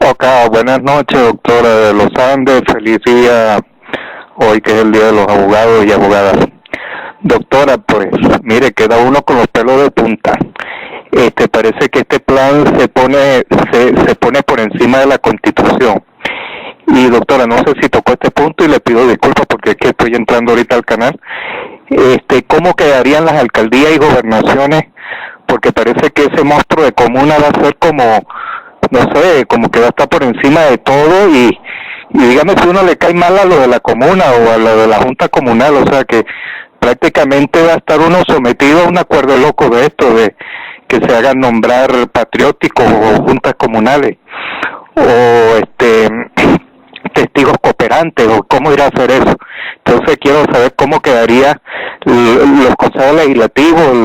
Ok, buenas noches, doctora de los Andes. Feliz día hoy, que es el Día de los Abogados y Abogadas. Doctora, pues mire, queda uno con los pelos de punta. Parece que este plan se pone por encima de la Constitución. Y doctora, no sé si tocó este punto y le pido disculpas porque es que estoy entrando ahorita al canal. ¿Cómo quedarían las alcaldías y gobernaciones? Porque parece que ese monstruo de comuna va a ser como, no sé, como que va a estar por encima de todo y dígame si uno le cae mal a lo de la comuna o a lo de la junta comunal, o sea que prácticamente va a estar uno sometido a un acuerdo loco de esto, de que se hagan nombrar patrióticos o juntas comunales, o testigos cooperantes, o cómo irá a hacer eso. Entonces quiero saber cómo quedaría los consejos legislativos,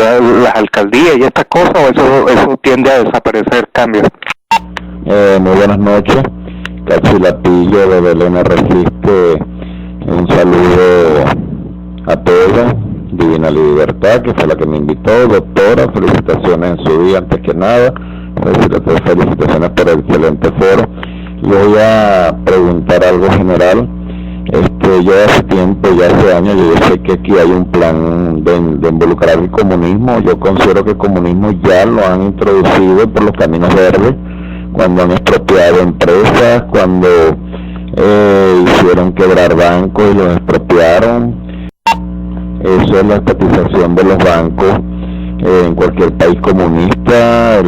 las alcaldías y estas cosas, o eso tiende a desaparecer, cambios. Muy buenas noches, Cachilapillo de Belén Resiste. Un saludo a todos. Divina Libertad, que fue la que me invitó. Doctora, felicitaciones en su día, antes que nada. Felicitaciones por el excelente foro. Le voy a preguntar algo general. Yo hace tiempo, ya hace años, yo sé que aquí hay un plan de involucrar el comunismo. Yo considero que el comunismo ya lo han introducido por los caminos verdes, cuando han expropiado empresas, cuando hicieron quebrar bancos y los expropiaron. Eso es la estatización de los bancos en cualquier país comunista,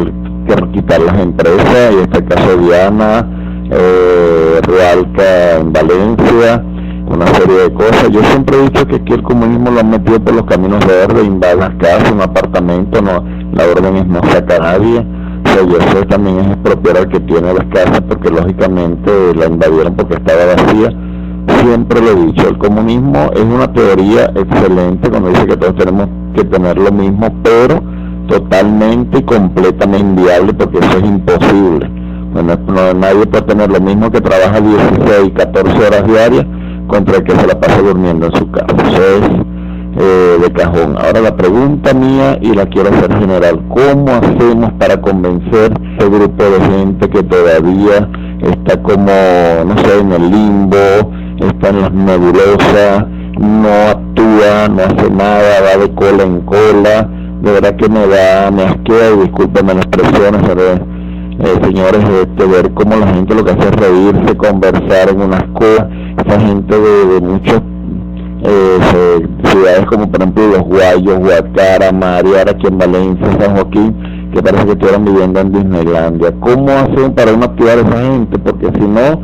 quitar las empresas, y este caso Diana, Rualca en Valencia, una serie de cosas. Yo siempre he dicho que aquí el comunismo lo han metido por los caminos verdes, invade las casas, un apartamento, no, la orden es no sacar a nadie. O sea, y eso también es expropiar al que tiene las casas, porque lógicamente la invadieron porque estaba vacía. Siempre lo he dicho, el comunismo es una teoría excelente cuando dice que todos tenemos que tener lo mismo, pero totalmente y completamente inviable, porque eso es imposible. Bueno, nadie puede tener lo mismo que trabaja 16, 14 horas diarias contra el que se la pasa durmiendo en su casa. Eso es de cajón. Ahora la pregunta mía, y la quiero hacer general: ¿cómo hacemos para convencer a ese grupo de gente que todavía está como, no sé, en el limbo, está en las nebulosas, no actúa, no hace nada, va de cola en cola? De verdad que me asquea, y discúlpenme las expresiones, señores, ver cómo la gente lo que hace es reírse, conversar en unas cosas. Esa gente de muchas ciudades como por ejemplo Los Guayos, Guacara, Mariara, aquí en Valencia, San Joaquín, que parece que estuvieran viviendo en Disneylandia. ¿Cómo hacen para uno activar a esa gente? Porque si no,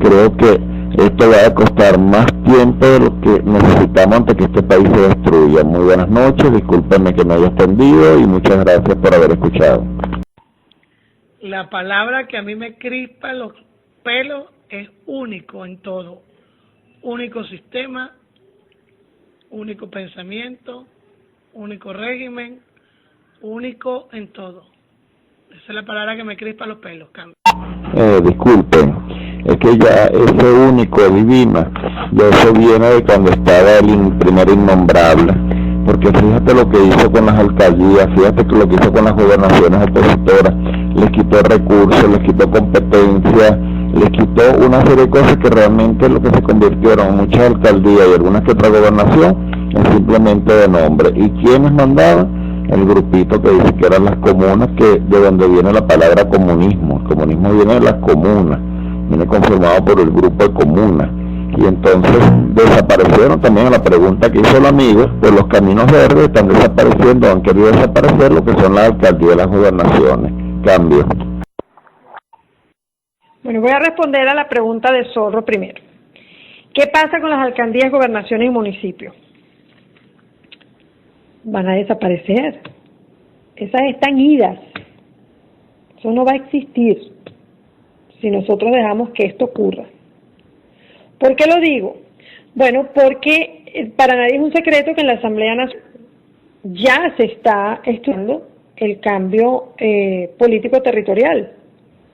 creo que esto va a costar más tiempo de lo que necesitamos antes que este país se destruya. Muy buenas noches, discúlpenme que me haya extendido y muchas gracias por haber escuchado. La palabra que a mí me crispa los pelos es único en todo. Único sistema, único pensamiento, único régimen, único en todo. Esa es la palabra que me crispa los pelos, cambio. Disculpen, es que ya ese único divina, de eso viene de cuando estaba el primer innombrable, porque fíjate lo que hizo con las alcaldías, fíjate lo que hizo con las gobernaciones opositoras, les quitó recursos, les quitó competencia, les quitó una serie de cosas que realmente lo que se convirtieron muchas alcaldías y algunas que otra gobernación en simplemente de nombre. ¿Y quiénes mandaban? El grupito que dice que eran las comunas, que de donde viene la palabra comunismo. El comunismo viene de las comunas, viene conformado por el grupo de comunas. Y entonces desaparecieron también, a la pregunta que hizo el amigo, de los caminos verdes están desapareciendo, han querido desaparecer lo que son las alcaldías y las gobernaciones. Cambio. Bueno, voy a responder a la pregunta de Zorro primero. ¿Qué pasa con las alcaldías, gobernaciones y municipios? Van a desaparecer. Esas están idas. Eso no va a existir si nosotros dejamos que esto ocurra. ¿Por qué lo digo? Bueno, porque para nadie es un secreto que en la Asamblea Nacional ya se está estudiando el cambio político territorial,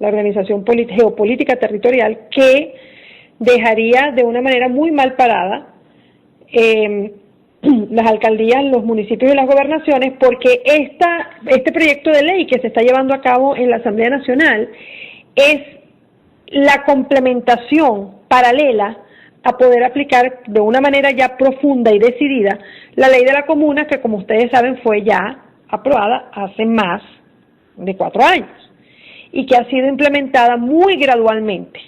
la organización geopolítica territorial, que dejaría de una manera muy mal parada las alcaldías, los municipios y las gobernaciones, porque este proyecto de ley que se está llevando a cabo en la Asamblea Nacional es la complementación paralela a poder aplicar de una manera ya profunda y decidida la ley de la comuna, que como ustedes saben fue ya aprobada hace más de 4 años y que ha sido implementada muy gradualmente,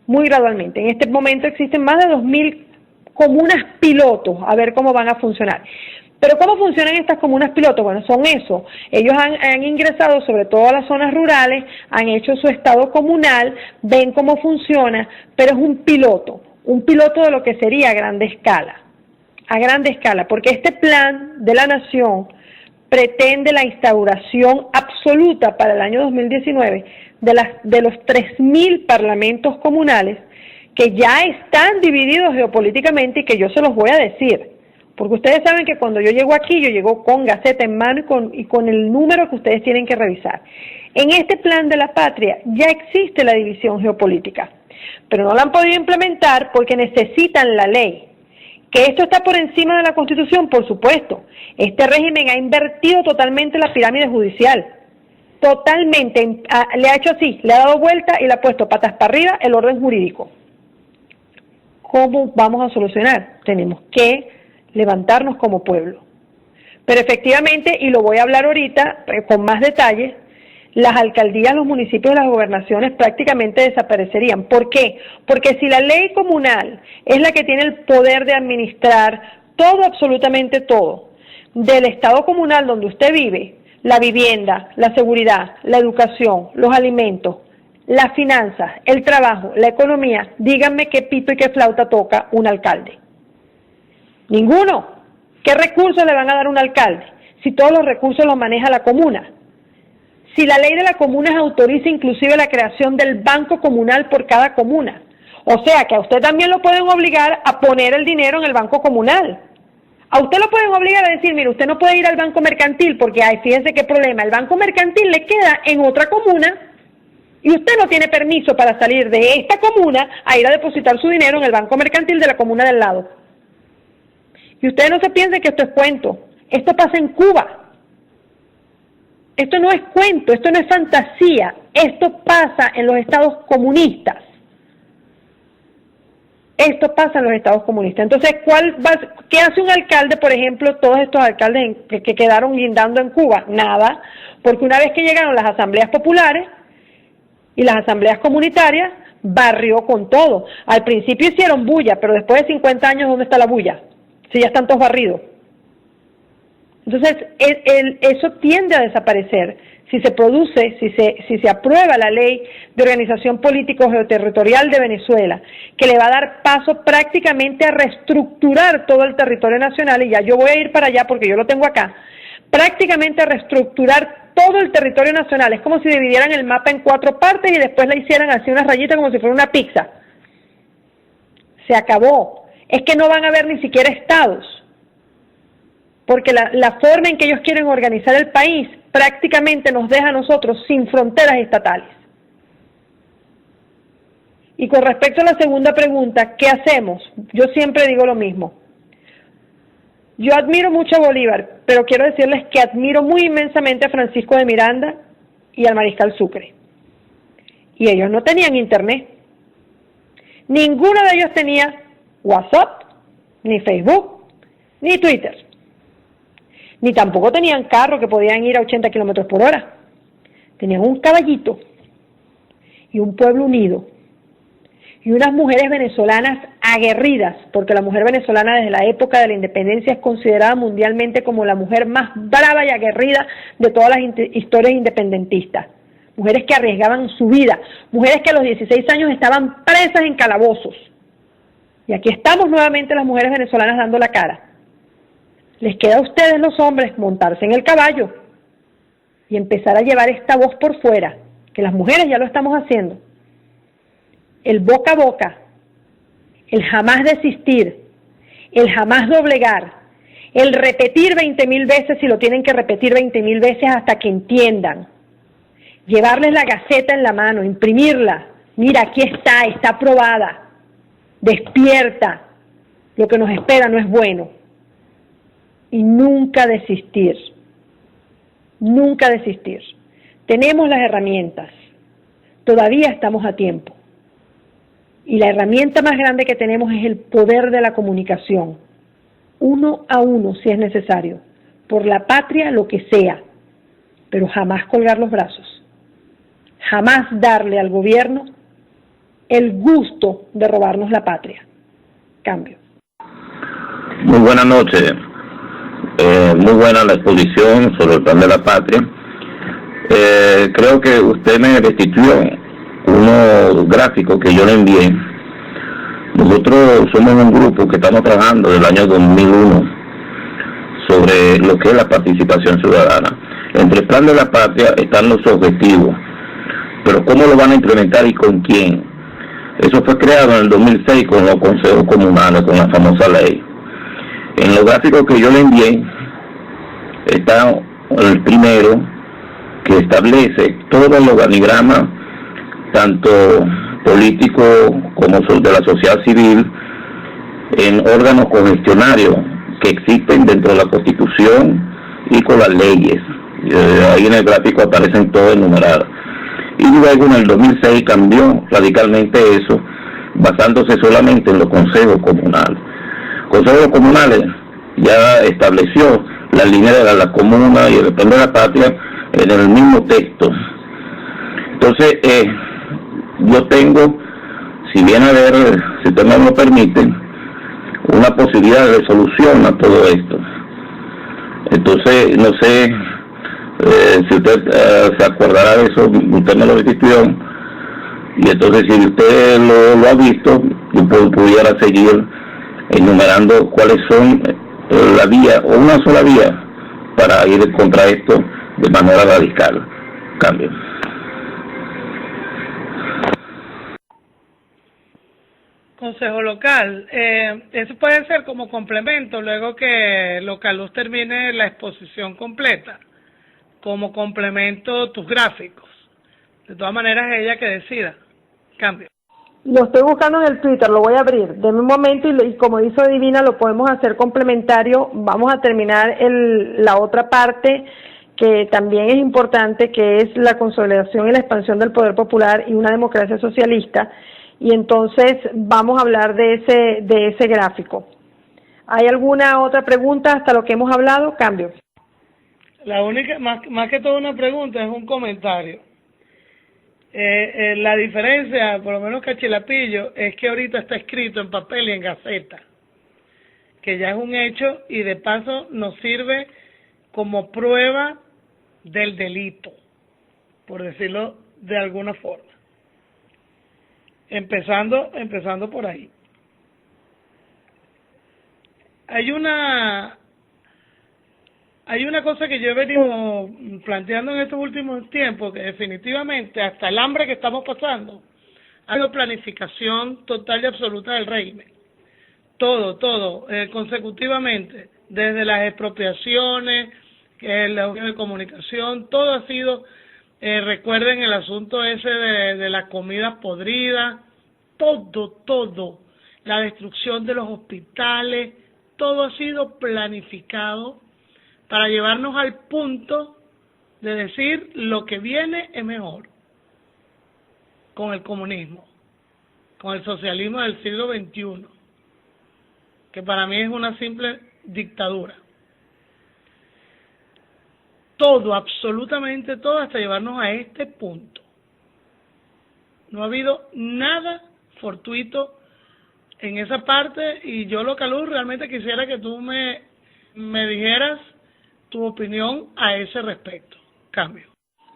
muy gradualmente. En este momento existen más de 2.000 comunas pilotos, a ver cómo van a funcionar. Pero ¿cómo funcionan estas comunas pilotos? Bueno, son eso. Ellos han ingresado sobre todo a las zonas rurales, han hecho su estado comunal, ven cómo funciona, pero es un piloto de lo que sería a grande escala, porque este plan de la Nación pretende la instauración absoluta para el año 2019 de los 3.000 parlamentos comunales que ya están divididos geopolíticamente y que yo se los voy a decir. Porque ustedes saben que cuando yo llego aquí, yo llego con Gaceta en mano y con el número que ustedes tienen que revisar. En este plan de la patria ya existe la división geopolítica, pero no la han podido implementar porque necesitan la ley. ¿Que esto está por encima de la Constitución? Por supuesto. Este régimen ha invertido totalmente la pirámide judicial. Totalmente. Le ha hecho así, le ha dado vuelta y le ha puesto patas para arriba el orden jurídico. ¿Cómo vamos a solucionar? Tenemos que levantarnos como pueblo. Pero efectivamente, y lo voy a hablar ahorita con más detalle, las alcaldías, los municipios y las gobernaciones prácticamente desaparecerían. ¿Por qué? Porque si la ley comunal es la que tiene el poder de administrar todo, absolutamente todo, del estado comunal donde usted vive, la vivienda, la seguridad, la educación, los alimentos, las finanzas, el trabajo, la economía, díganme qué pito y qué flauta toca un alcalde. Ninguno. ¿Qué recursos le van a dar a un alcalde? Si todos los recursos los maneja la comuna. Si la ley de la comuna autoriza inclusive la creación del banco comunal por cada comuna. O sea que a usted también lo pueden obligar a poner el dinero en el banco comunal. A usted lo pueden obligar a decir, mire, usted no puede ir al banco mercantil porque, fíjense qué problema, el banco mercantil le queda en otra comuna y usted no tiene permiso para salir de esta comuna a ir a depositar su dinero en el banco mercantil de la comuna del lado. Y ustedes no se piensen que esto es cuento. Esto pasa en Cuba. Esto no es cuento, esto no es fantasía. Esto pasa en los estados comunistas. Esto pasa en los estados comunistas. Entonces, ¿qué hace un alcalde, por ejemplo, todos estos alcaldes que quedaron guindando en Cuba? Nada, porque una vez que llegaron las asambleas populares y las asambleas comunitarias, barrió con todo. Al principio hicieron bulla, pero después de 50 años, ¿dónde está la bulla? Si ya están todos barridos. Entonces, eso tiende a desaparecer si se produce, si se aprueba la ley de organización político geoterritorial de Venezuela, que le va a dar paso prácticamente a reestructurar todo el territorio nacional, y ya yo voy a ir para allá porque yo lo tengo acá, prácticamente a reestructurar todo el territorio nacional. Es como si dividieran el mapa en 4 partes y después le hicieran así unas rayitas como si fuera una pizza. Se acabó. Es que no van a haber ni siquiera estados, porque la forma en que ellos quieren organizar el país prácticamente nos deja a nosotros sin fronteras estatales. Y con respecto a la segunda pregunta, ¿qué hacemos? Yo siempre digo lo mismo. Yo admiro mucho a Bolívar, pero quiero decirles que admiro muy inmensamente a Francisco de Miranda y al Mariscal Sucre. Y ellos no tenían internet. Ninguno de ellos tenía WhatsApp, ni Facebook, ni Twitter. Ni tampoco tenían carro que podían ir a 80 kilómetros por hora. Tenían un caballito y un pueblo unido. Y unas mujeres venezolanas aguerridas, porque la mujer venezolana desde la época de la independencia es considerada mundialmente como la mujer más brava y aguerrida de todas las historias independentistas. Mujeres que arriesgaban su vida, mujeres que a los 16 años estaban presas en calabozos. Y aquí estamos nuevamente las mujeres venezolanas dando la cara. Les queda a ustedes los hombres montarse en el caballo y empezar a llevar esta voz por fuera, que las mujeres ya lo estamos haciendo. El boca a boca, el jamás desistir, el jamás doblegar, el repetir 20.000 veces si lo tienen que repetir 20.000 veces hasta que entiendan. Llevarles la Gaceta en la mano, imprimirla. Mira, aquí está aprobada. Despierta. Lo que nos espera no es bueno. Y nunca desistir. Nunca desistir. Tenemos las herramientas. Todavía estamos a tiempo. Y la herramienta más grande que tenemos es el poder de la comunicación, uno a uno si es necesario, por la patria lo que sea, pero jamás colgar los brazos, jamás darle al gobierno el gusto de robarnos la patria. Cambio. Muy buenas noches. Muy buena la exposición sobre el plan de la patria. Creo que usted me restituyó unos gráficos que yo le envié. Nosotros somos un grupo que estamos trabajando desde el año 2001 sobre lo que es la participación ciudadana. Entre el plan de la patria están los objetivos, pero ¿cómo lo van a implementar y con quién? Eso fue creado en el 2006 con los consejos comunales, con la famosa ley. En los gráficos que yo le envié está el primero, que establece todo el organigrama, tanto político como de la sociedad civil, en órganos cogestionarios que existen dentro de la Constitución y con las leyes. Ahí en el gráfico aparecen todos enumerados. Y luego en el 2006 cambió radicalmente eso, basándose solamente en los consejos comunales. Consejos comunales ya estableció la línea de la comuna y el plan de la patria en el mismo texto. Entonces, yo tengo, si bien a ver, si usted no lo permite, una posibilidad de solución a todo esto. Entonces, no sé si usted se acordará de eso, usted me lo restituyó, y entonces si usted lo ha visto, yo pudiera seguir enumerando cuáles son la vía, o una sola vía, para ir contra esto de manera radical. Cambio. Consejo local, eso puede ser como complemento luego que Localuz termine la exposición completa, como complemento tus gráficos. De todas maneras es ella que decida. Cambio. Lo estoy buscando en el Twitter, lo voy a abrir. Deme un momento y como hizo Divina lo podemos hacer complementario. Vamos a terminar la otra parte que también es importante, que es la consolidación y la expansión del poder popular y una democracia socialista. Y entonces vamos a hablar de ese gráfico. ¿Hay alguna otra pregunta hasta lo que hemos hablado? Cambio. La única, más que todo una pregunta, es un comentario. La diferencia, por lo menos Cachilapillo, es que ahorita está escrito en papel y en gaceta, que ya es un hecho y de paso nos sirve como prueba del delito, por decirlo de alguna forma. Empezando por ahí. Hay una cosa que yo he venido planteando en estos últimos tiempos, que definitivamente hasta el hambre que estamos pasando, ha habido planificación total y absoluta del régimen. Todo, consecutivamente, desde las expropiaciones, la de comunicación, todo ha sido, recuerden el asunto ese de las comidas podridas, todo, la destrucción de los hospitales, todo ha sido planificado para llevarnos al punto de decir lo que viene es mejor con el comunismo, con el socialismo del siglo XXI, que para mí es una simple dictadura. Todo, absolutamente todo, hasta llevarnos a este punto. No ha habido nada fortuito en esa parte y yo, Localuz, realmente quisiera que tú me dijeras tu opinión a ese respecto. Cambio.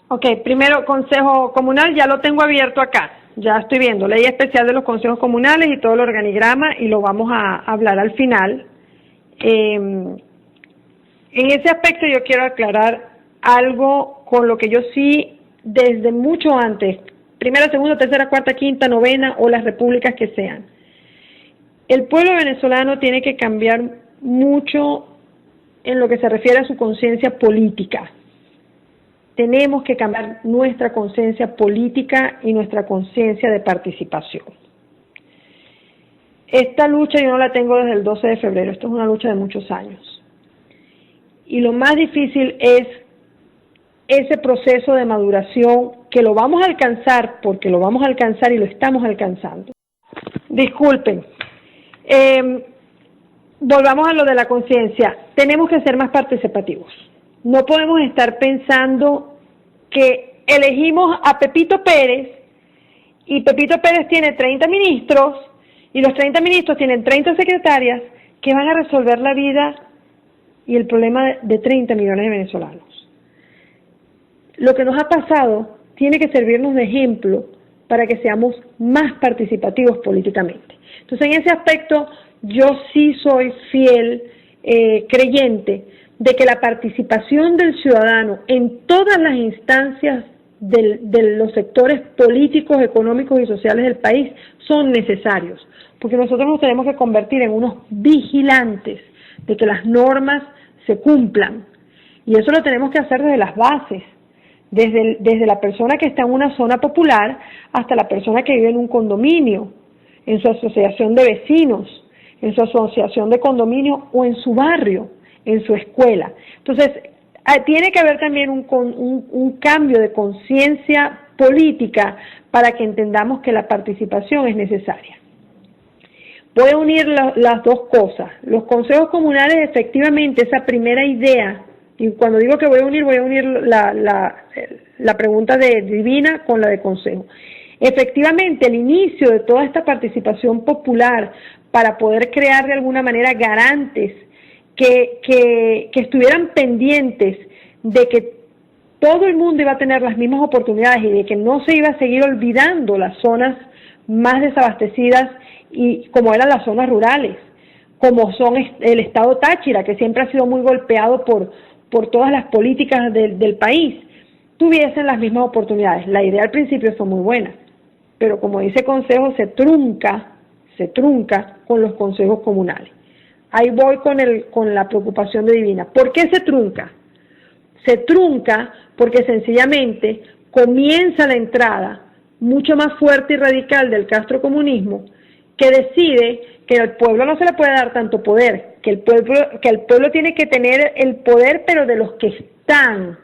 Ok, primero, Consejo Comunal, ya lo tengo abierto acá. Ya estoy viendo, ley especial de los consejos comunales y todo el organigrama, y lo vamos a hablar al final. En ese aspecto yo quiero aclarar algo con lo que yo sí, desde mucho antes, primera, segunda, tercera, cuarta, quinta, novena o las repúblicas que sean, el pueblo venezolano tiene que cambiar mucho en lo que se refiere a su conciencia política. Tenemos que cambiar nuestra conciencia política y nuestra conciencia de participación. Esta lucha yo no la tengo desde el 12 de febrero, esto es una lucha de muchos años. Y lo más difícil es ese proceso de maduración que lo vamos a alcanzar, porque lo vamos a alcanzar y lo estamos alcanzando. Disculpen. Volvamos a lo de la conciencia. Tenemos que ser más participativos. No podemos estar pensando que elegimos a Pepito Pérez y Pepito Pérez tiene 30 ministros y los 30 ministros tienen 30 secretarias que van a resolver la vida y el problema de 30 millones de venezolanos. Lo que nos ha pasado tiene que servirnos de ejemplo para que seamos más participativos políticamente. Entonces, en ese aspecto, yo sí soy fiel creyente de que la participación del ciudadano en todas las instancias de los sectores políticos, económicos y sociales del país son necesarios, porque nosotros nos tenemos que convertir en unos vigilantes de que las normas se cumplan, y eso lo tenemos que hacer desde las bases, desde la persona que está en una zona popular hasta la persona que vive en un condominio, en su asociación de vecinos, en su asociación de condominio o en su barrio, en su escuela. Entonces, tiene que haber también un cambio de conciencia política para que entendamos que la participación es necesaria. Voy a unir las dos cosas. Los consejos comunales, efectivamente, esa primera idea, y cuando digo que voy a unir la pregunta de Divina con la de consejo. Efectivamente, el inicio de toda esta participación popular para poder crear de alguna manera garantes que estuvieran pendientes de que todo el mundo iba a tener las mismas oportunidades y de que no se iba a seguir olvidando las zonas más desabastecidas y como eran las zonas rurales, como son el estado Táchira, que siempre ha sido muy golpeado por todas las políticas del país, tuviesen las mismas oportunidades. La idea al principio fue muy buena, pero como dice consejo, se trunca con los consejos comunales. Ahí voy con la preocupación de Divina. ¿Por qué se trunca? Se trunca porque sencillamente comienza la entrada mucho más fuerte y radical del castrocomunismo, que decide que al pueblo no se le puede dar tanto poder, que el pueblo tiene que tener el poder, pero de los que están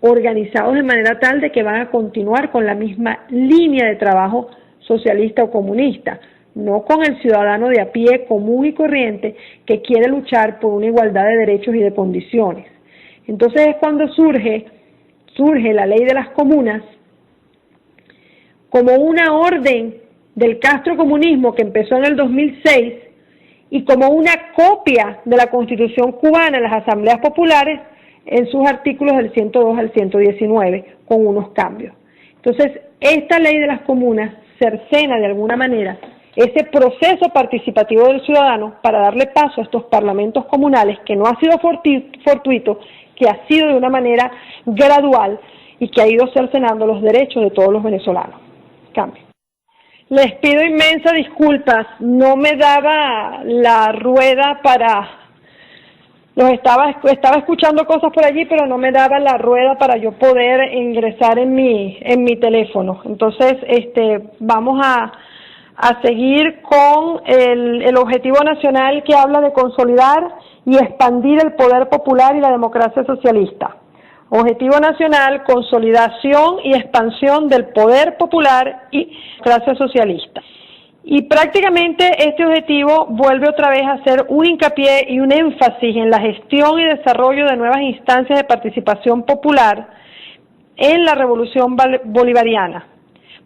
organizados de manera tal de que van a continuar con la misma línea de trabajo socialista o comunista, no con el ciudadano de a pie común y corriente que quiere luchar por una igualdad de derechos y de condiciones. Entonces es cuando surge la ley de las comunas como una orden del castrocomunismo que empezó en el 2006 y como una copia de la Constitución cubana en las asambleas populares en sus artículos del 102 al 119 con unos cambios. Entonces, esta ley de las comunas cercena de alguna manera ese proceso participativo del ciudadano para darle paso a estos parlamentos comunales que no ha sido fortuito, que ha sido de una manera gradual y que ha ido cercenando los derechos de todos los venezolanos. Cambio. Les pido inmensas disculpas, no me daba la rueda para... estaba escuchando cosas por allí, pero no me daba la rueda para yo poder ingresar en mi teléfono. Entonces, vamos a seguir con el objetivo nacional que habla de consolidar y expandir el poder popular y la democracia socialista. Objetivo nacional, consolidación y expansión del poder popular y democracia socialista. Y prácticamente este objetivo vuelve otra vez a hacer un hincapié y un énfasis en la gestión y desarrollo de nuevas instancias de participación popular en la revolución bolivariana,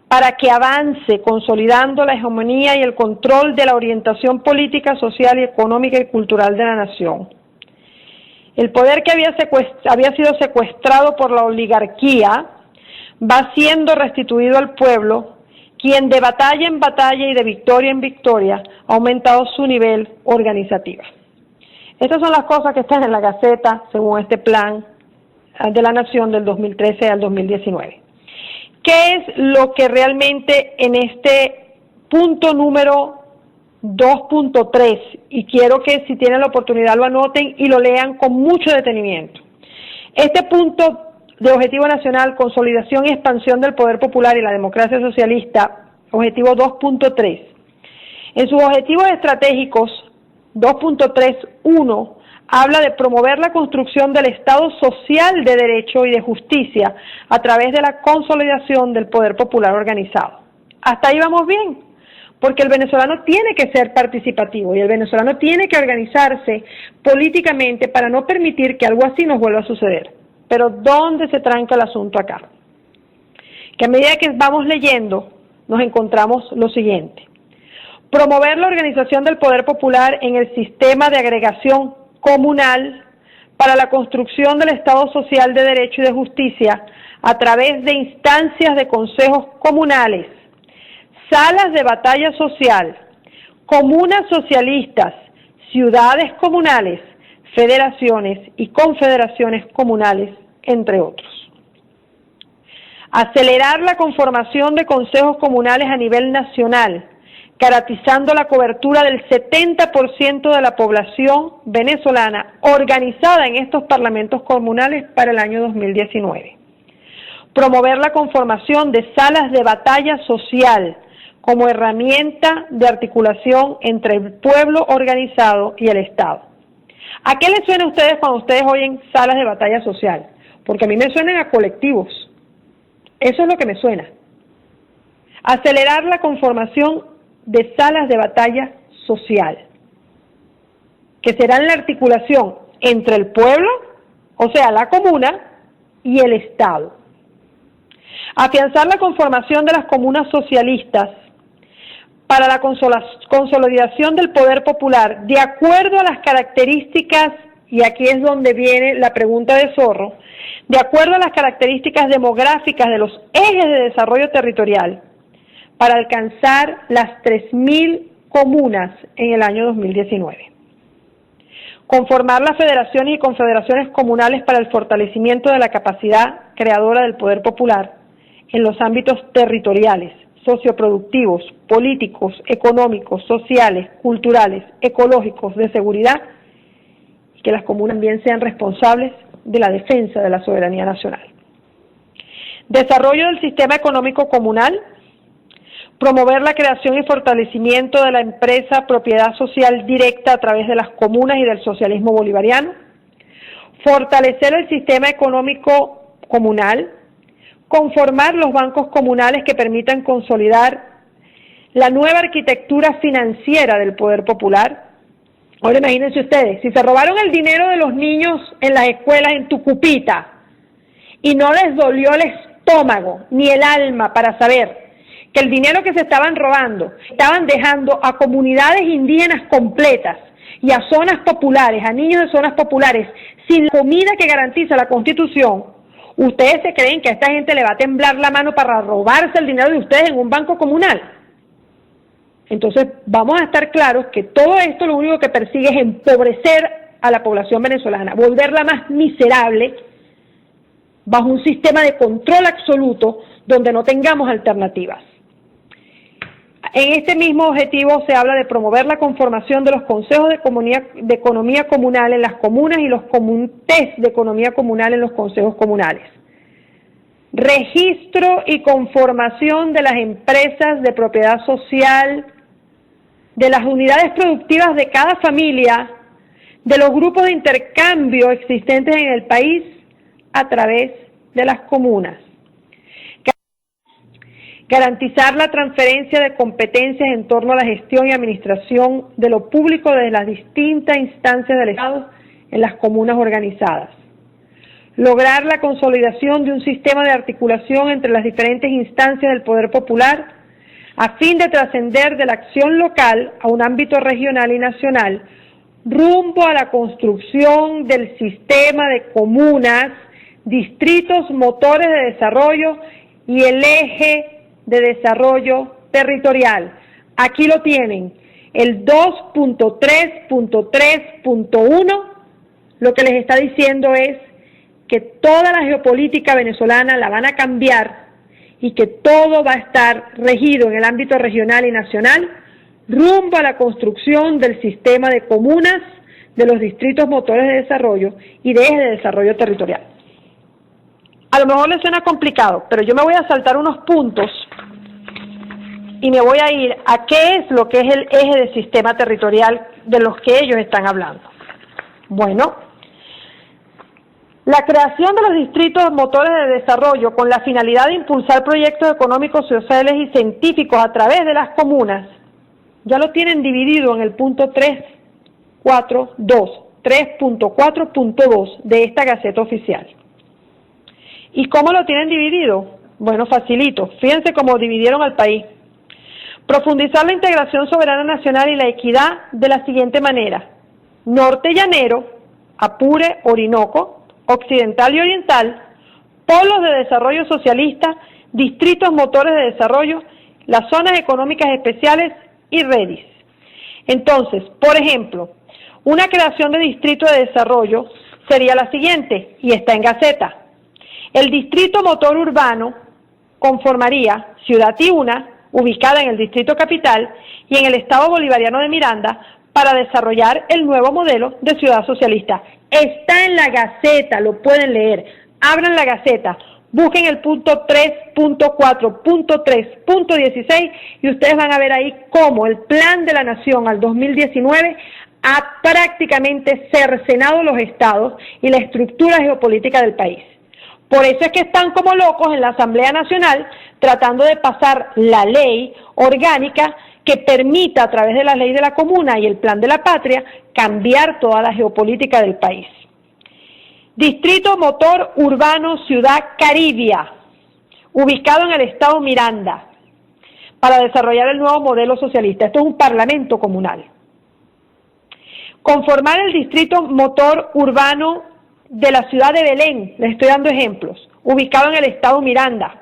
para que avance consolidando la hegemonía y el control de la orientación política, social y económica y cultural de la nación. El poder que había sido secuestrado por la oligarquía va siendo restituido al pueblo, quien de batalla en batalla y de victoria en victoria ha aumentado su nivel organizativo. Estas son las cosas que están en la Gaceta, según este plan de la Nación del 2013 al 2019. ¿Qué es lo que realmente en este punto número 2.3, y quiero que si tienen la oportunidad lo anoten y lo lean con mucho detenimiento? Este punto de Objetivo Nacional, Consolidación y Expansión del Poder Popular y la Democracia Socialista, Objetivo 2.3, en sus objetivos estratégicos 2.3.1, habla de promover la construcción del Estado social de derecho y de justicia a través de la consolidación del poder popular organizado. ¿Hasta ahí vamos bien? porque el venezolano tiene que ser participativo y el venezolano tiene que organizarse políticamente para no permitir que algo así nos vuelva a suceder. Pero ¿dónde se tranca el asunto acá? Que a medida que vamos leyendo, nos encontramos lo siguiente. Promover la organización del poder popular en el sistema de agregación comunal para la construcción del Estado social de derecho y de justicia a través de instancias de consejos comunales, salas de batalla social, comunas socialistas, ciudades comunales, federaciones y confederaciones comunales, entre otros. Acelerar la conformación de consejos comunales a nivel nacional, garantizando la cobertura del 70% de la población venezolana organizada en estos parlamentos comunales para el año 2019. Promover la conformación de salas de batalla social como herramienta de articulación entre el pueblo organizado y el Estado. ¿A qué les suena a ustedes cuando ustedes oyen salas de batalla social? Porque a mí me suenan a colectivos. Eso es lo que me suena. Acelerar la conformación de salas de batalla social, que serán la articulación entre el pueblo, o sea, la comuna, y el Estado. Afianzar la conformación de las comunas socialistas para la consolidación del poder popular, de acuerdo a las características, y aquí es donde viene la pregunta de Zorro, de acuerdo a las características demográficas de los ejes de desarrollo territorial, para alcanzar las 3.000 comunas en el año 2019. Conformar las federaciones y confederaciones comunales para el fortalecimiento de la capacidad creadora del poder popular en los ámbitos territoriales, socioproductivos, políticos, económicos, sociales, culturales, ecológicos, de seguridad, y que las comunas también sean responsables de la defensa de la soberanía nacional. Desarrollo del sistema económico comunal, promover la creación y fortalecimiento de la empresa propiedad social directa a través de las comunas y del socialismo bolivariano, fortalecer el sistema económico comunal, conformar los bancos comunales que permitan consolidar la nueva arquitectura financiera del poder popular. Ahora imagínense ustedes, si se robaron el dinero de los niños en las escuelas en Tucupita y no les dolió el estómago ni el alma para saber que el dinero que se estaban robando estaban dejando a comunidades indígenas completas y a zonas populares, a niños de zonas populares, sin la comida que garantiza la Constitución, ¿ustedes se creen que a esta gente le va a temblar la mano para robarse el dinero de ustedes en un banco comunal? Entonces, vamos a estar claros que todo esto lo único que persigue es empobrecer a la población venezolana, volverla más miserable, bajo un sistema de control absoluto donde no tengamos alternativas. En este mismo objetivo se habla de promover la conformación de los consejos de economía comunal en las comunas y los comités de economía comunal en los consejos comunales. Registro y conformación de las empresas de propiedad social, de las unidades productivas de cada familia, de los grupos de intercambio existentes en el país a través de las comunas. Garantizar la transferencia de competencias en torno a la gestión y administración de lo público desde las distintas instancias del Estado en las comunas organizadas. Lograr la consolidación de un sistema de articulación entre las diferentes instancias del poder popular a fin de trascender de la acción local a un ámbito regional y nacional rumbo a la construcción del sistema de comunas, distritos motores de desarrollo y el eje de desarrollo territorial. Aquí lo tienen, el 2.3.3.1, lo que les está diciendo es que toda la geopolítica venezolana la van a cambiar y que todo va a estar regido en el ámbito regional y nacional rumbo a la construcción del sistema de comunas, de los distritos motores de desarrollo y de eje de desarrollo territorial. A lo mejor les suena complicado, pero yo me voy a saltar unos puntos y me voy a ir a qué es lo que es el eje del sistema territorial de los que ellos están hablando. Bueno, la creación de los distritos motores de desarrollo con la finalidad de impulsar proyectos económicos, sociales y científicos a través de las comunas Ya lo tienen dividido en el punto 3.4.2 de esta Gaceta Oficial. ¿Y cómo lo tienen dividido? Bueno, facilito. Fíjense cómo dividieron al país. Profundizar la integración soberana nacional y la equidad de la siguiente manera: Norte Llanero, Apure, Orinoco, Occidental y Oriental, polos de desarrollo socialista, distritos motores de desarrollo, las zonas económicas especiales y REDIS. Entonces, por ejemplo, una creación de distrito de desarrollo sería la siguiente, y está en Gaceta. El distrito motor urbano conformaría Ciudad Tiuna, ubicada en el distrito capital y en el estado bolivariano de Miranda, para desarrollar el nuevo modelo de ciudad socialista. Está en la Gaceta, lo pueden leer. Abran la Gaceta, busquen el punto 3.4.3.16 y ustedes van a ver ahí cómo el Plan de la Nación al 2019 ha prácticamente cercenado los estados y la estructura geopolítica del país. Por eso es que están como locos en la Asamblea Nacional tratando de pasar la ley orgánica que permita, a través de la ley de la comuna y el plan de la patria, cambiar toda la geopolítica del país. Distrito Motor Urbano Ciudad Caribia, ubicado en el estado Miranda, para desarrollar el nuevo modelo socialista. Esto es un parlamento comunal. Conformar el Distrito Motor Urbano de la ciudad de Belén, les estoy dando ejemplos, ubicado en el estado Miranda.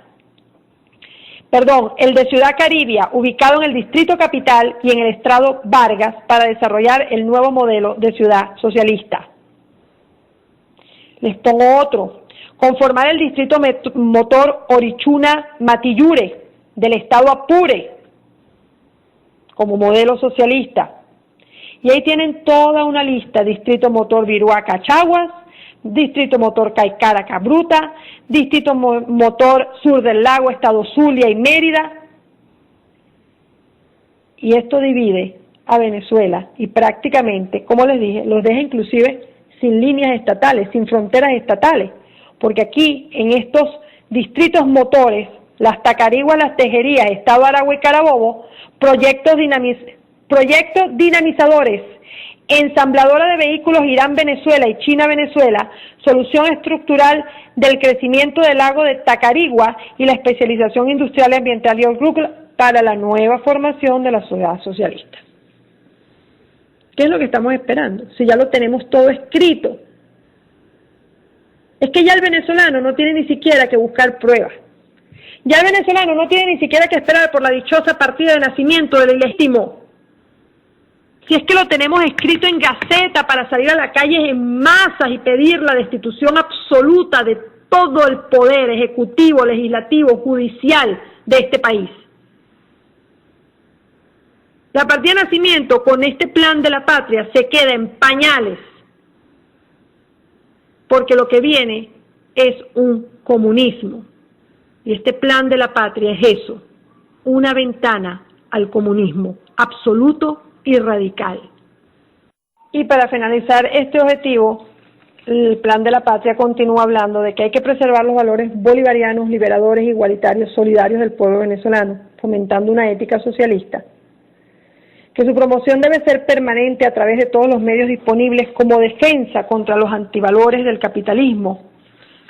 El de Ciudad Caribia, ubicado en el Distrito Capital y en el Estrado Vargas, para desarrollar el nuevo modelo de ciudad socialista. Les pongo otro. Conformar el Distrito Motor Orichuna-Matillure, del estado Apure, como modelo socialista. Y ahí tienen toda una lista: Distrito Motor Viruaca-Chaguas, Distrito Motor Caicara-Cabruta, Distrito Motor Sur del Lago, Estado Zulia y Mérida. Y esto divide a Venezuela y prácticamente, como les dije, los deja inclusive sin líneas estatales, sin fronteras estatales, porque aquí en estos distritos motores, las Tacariguas, las Tejerías, Estado Aragua y Carabobo, proyectos dinamizadores, ensambladora de vehículos Irán-Venezuela y China-Venezuela, solución estructural del crecimiento del lago de Tacarigua y la especialización industrial y ambiental y agrícola para la nueva formación de la sociedad socialista. ¿Qué es lo que estamos esperando? Si ya lo tenemos todo escrito. Es que ya el venezolano no tiene ni siquiera que buscar pruebas. Ya el venezolano no tiene ni siquiera que esperar por la dichosa partida de nacimiento del ilegítimo. Si es que lo tenemos escrito en Gaceta para salir a la calle en masas y pedir la destitución absoluta de todo el poder ejecutivo, legislativo, judicial de este país. La partida de nacimiento con este plan de la patria se queda en pañales, porque lo que viene es un comunismo. Y este plan de la patria es eso, una ventana al comunismo absoluto y radical. Y para finalizar este objetivo, el plan de la patria continúa hablando de que hay que preservar los valores bolivarianos, liberadores, igualitarios, solidarios del pueblo venezolano, fomentando una ética socialista, que su promoción debe ser permanente a través de todos los medios disponibles como defensa contra los antivalores del capitalismo,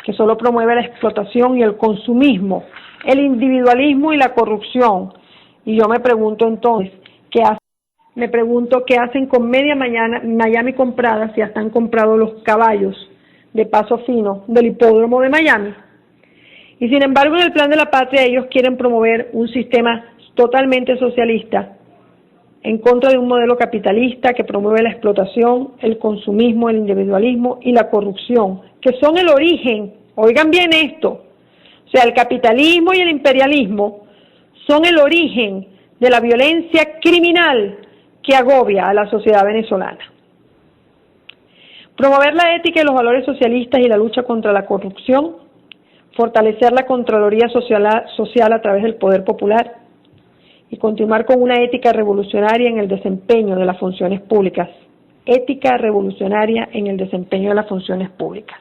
que solo promueve la explotación y el consumismo, el individualismo y la corrupción. Y yo me pregunto entonces, ¿qué hacen con media Miami comprada si hasta han comprado los caballos de paso fino del hipódromo de Miami? Y sin embargo, en el plan de la patria ellos quieren promover un sistema totalmente socialista, en contra de un modelo capitalista que promueve la explotación, el consumismo, el individualismo y la corrupción, que son el origen, oigan bien esto, o sea, el capitalismo y el imperialismo son el origen de la violencia criminal que agobia a la sociedad venezolana. Promover la ética y los valores socialistas y la lucha contra la corrupción, fortalecer la Contraloría Social a través del poder popular y continuar con una ética revolucionaria en el desempeño de las funciones públicas. Ética revolucionaria en el desempeño de las funciones públicas.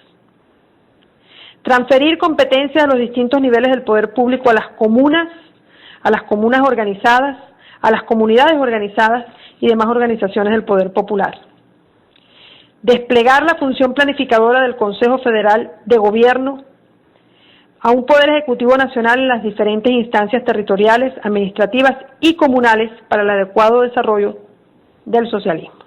Transferir competencias a los distintos niveles del poder público a las comunas organizadas, a las comunidades organizadas y demás organizaciones del poder popular. Desplegar la función planificadora del Consejo Federal de Gobierno a un Poder Ejecutivo Nacional en las diferentes instancias territoriales, administrativas y comunales para el adecuado desarrollo del socialismo.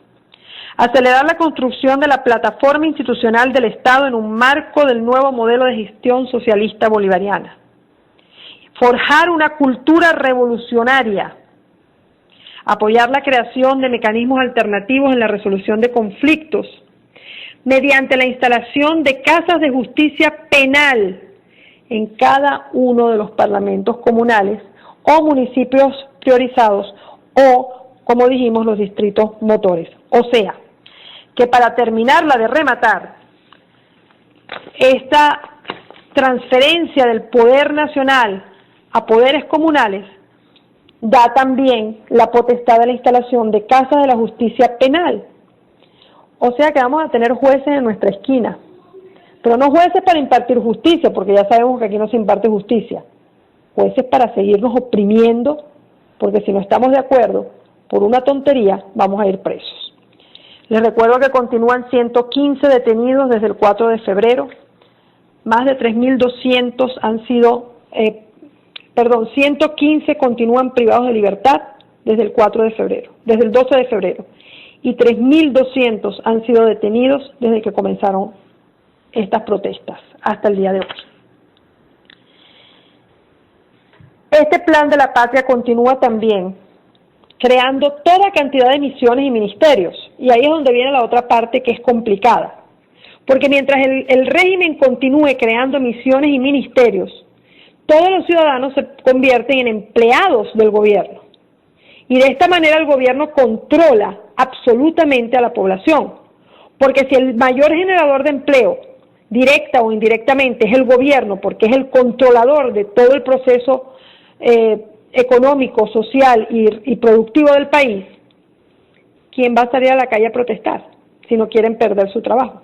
Acelerar la construcción de la plataforma institucional del Estado en un marco del nuevo modelo de gestión socialista bolivariana. Forjar una cultura revolucionaria. Apoyar la creación de mecanismos alternativos en la resolución de conflictos mediante la instalación de casas de justicia penal en cada uno de los parlamentos comunales o municipios priorizados o, como dijimos, los distritos motores. O sea, que para terminarla de rematar, esta transferencia del poder nacional a poderes comunales da también la potestad de la instalación de casas de la justicia penal. O sea que vamos a tener jueces en nuestra esquina, pero no jueces para impartir justicia, porque ya sabemos que aquí no se imparte justicia, jueces para seguirnos oprimiendo, porque si no estamos de acuerdo por una tontería, vamos a ir presos. Les recuerdo que continúan 115 detenidos desde el 4 de febrero, más de 3.200 han sido, 115 continúan privados de libertad desde el 4 de febrero, desde el 12 de febrero, y 3.200 han sido detenidos desde que comenzaron estas protestas hasta el día de hoy. Este plan de la patria continúa también creando toda cantidad de misiones y ministerios, y ahí es donde viene la otra parte que es complicada, porque mientras el régimen continúe creando misiones y ministerios, todos los ciudadanos se convierten en empleados del gobierno, y de esta manera el gobierno controla absolutamente a la población, porque si el mayor generador de empleo, directa o indirectamente, es el gobierno, porque es el controlador de todo el proceso económico, social y productivo del país, ¿quién va a salir a la calle a protestar si no quieren perder su trabajo?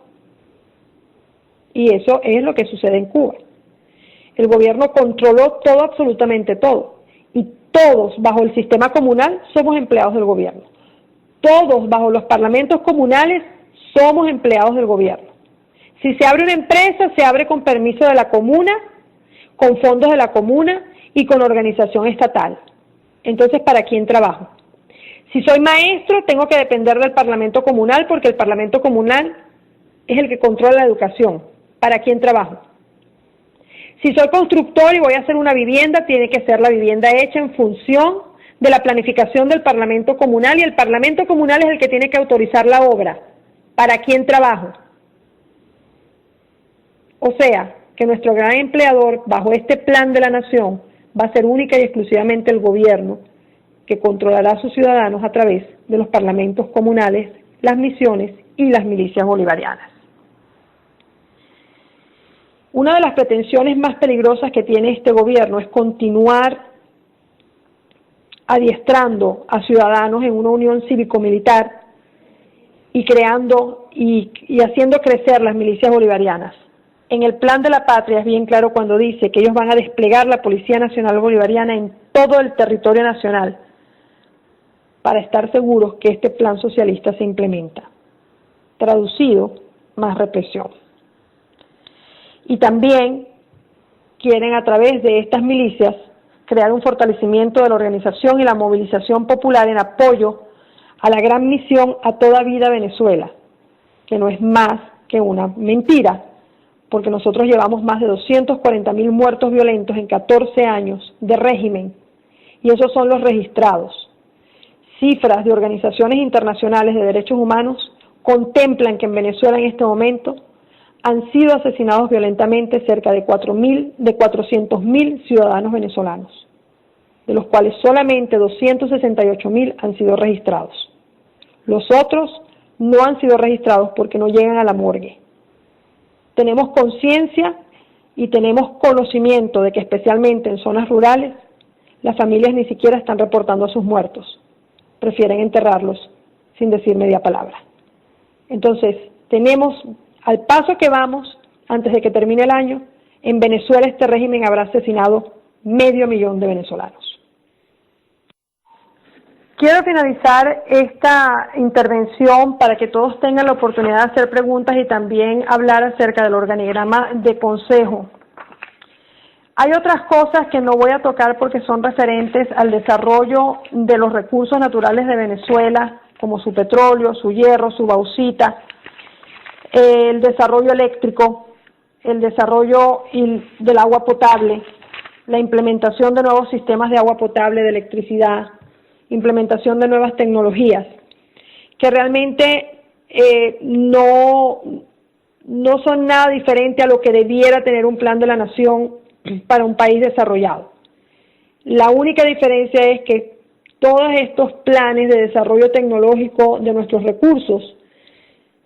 Y eso es lo que sucede en Cuba. El gobierno controló todo, absolutamente todo, y todos bajo el sistema comunal somos empleados del gobierno. Todos bajo los parlamentos comunales somos empleados del gobierno. Si se abre una empresa, se abre con permiso de la comuna, con fondos de la comuna y con organización estatal. Entonces, ¿para quién trabajo? Si soy maestro, tengo que depender del parlamento comunal porque el parlamento comunal es el que controla la educación. ¿Para quién trabajo? Si soy constructor y voy a hacer una vivienda, tiene que ser la vivienda hecha en función de la planificación del parlamento comunal, y el parlamento comunal es el que tiene que autorizar la obra. ¿Para quién trabajo? O sea, que nuestro gran empleador bajo este plan de la nación va a ser única y exclusivamente el gobierno, que controlará a sus ciudadanos a través de los parlamentos comunales, las misiones y las milicias bolivarianas. Una de las pretensiones más peligrosas que tiene este gobierno es continuar adiestrando a ciudadanos en una unión cívico-militar y creando y haciendo crecer las milicias bolivarianas. En el plan de la patria es bien claro cuando dice que ellos van a desplegar la Policía Nacional Bolivariana en todo el territorio nacional para estar seguros que este plan socialista se implementa. Traducido, más represión. Y también quieren a través de estas milicias crear un fortalecimiento de la organización y la movilización popular en apoyo a la gran misión A Toda Vida Venezuela, que no es más que una mentira, porque nosotros llevamos más de 240.000 muertos violentos en 14 años de régimen, y esos son los registrados. Cifras de organizaciones internacionales de derechos humanos contemplan que en Venezuela en este momento han sido asesinados violentamente cerca de 400.000 ciudadanos venezolanos, de los cuales solamente 268.000 han sido registrados. Los otros no han sido registrados porque no llegan a la morgue. Tenemos conciencia y tenemos conocimiento de que especialmente en zonas rurales las familias ni siquiera están reportando a sus muertos, prefieren enterrarlos sin decir media palabra. Entonces, tenemos, al paso que vamos, antes de que termine el año, en Venezuela este régimen habrá asesinado 500.000 de venezolanos. Quiero finalizar esta intervención para que todos tengan la oportunidad de hacer preguntas y también hablar acerca del organigrama de consejo. Hay otras cosas que no voy a tocar porque son referentes al desarrollo de los recursos naturales de Venezuela, como su petróleo, su hierro, su bauxita, el desarrollo eléctrico, el desarrollo del agua potable, la implementación de nuevos sistemas de agua potable, de electricidad, implementación de nuevas tecnologías, que realmente no son nada diferente a lo que debiera tener un plan de la nación para un país desarrollado. La única diferencia es que todos estos planes de desarrollo tecnológico de nuestros recursos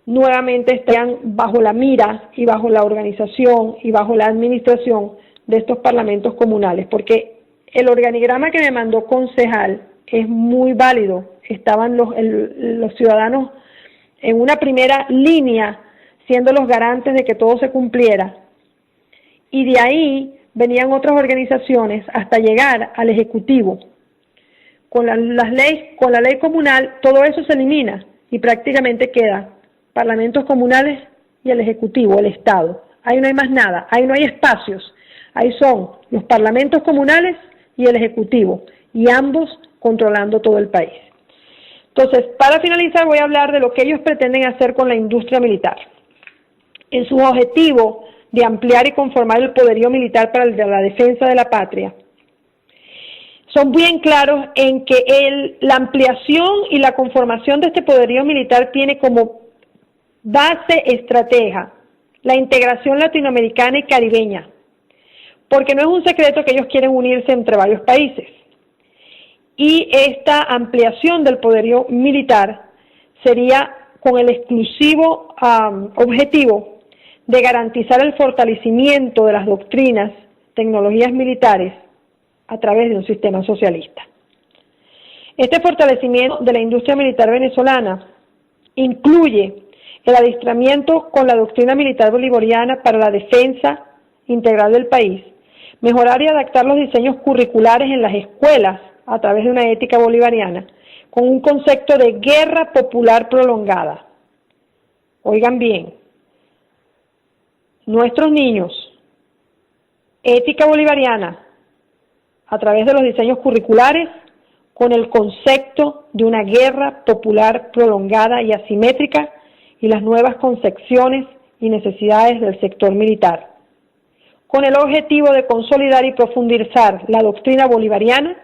nuevamente están bajo la mira y bajo la organización y bajo la administración de estos parlamentos comunales, porque el organigrama que me mandó concejal es muy válido. Estaban los ciudadanos en una primera línea siendo los garantes de que todo se cumpliera, y de ahí venían otras organizaciones hasta llegar al Ejecutivo. Con la ley comunal todo eso se elimina y prácticamente queda parlamentos comunales y el Ejecutivo, el Estado. Ahí no hay más nada, ahí no hay espacios, ahí son los parlamentos comunales y el Ejecutivo, y ambos controlando todo el país. Entonces, para finalizar voy a hablar de lo que ellos pretenden hacer con la industria militar. En su objetivo de ampliar y conformar el poderío militar para la defensa de la patria, son bien claros en que la ampliación y la conformación de este poderío militar tiene como base estratega la integración latinoamericana y caribeña, porque no es un secreto que ellos quieren unirse entre varios países. Y esta ampliación del poderío militar sería con el exclusivo objetivo de garantizar el fortalecimiento de las doctrinas, tecnologías militares a través de un sistema socialista. Este fortalecimiento de la industria militar venezolana incluye el adiestramiento con la doctrina militar bolivariana para la defensa integral del país, mejorar y adaptar los diseños curriculares en las escuelas a través de una ética bolivariana, con un concepto de guerra popular prolongada. Oigan bien, nuestros niños, ética bolivariana, a través de los diseños curriculares, con el concepto de una guerra popular prolongada y asimétrica y las nuevas concepciones y necesidades del sector militar, con el objetivo de consolidar y profundizar la doctrina bolivariana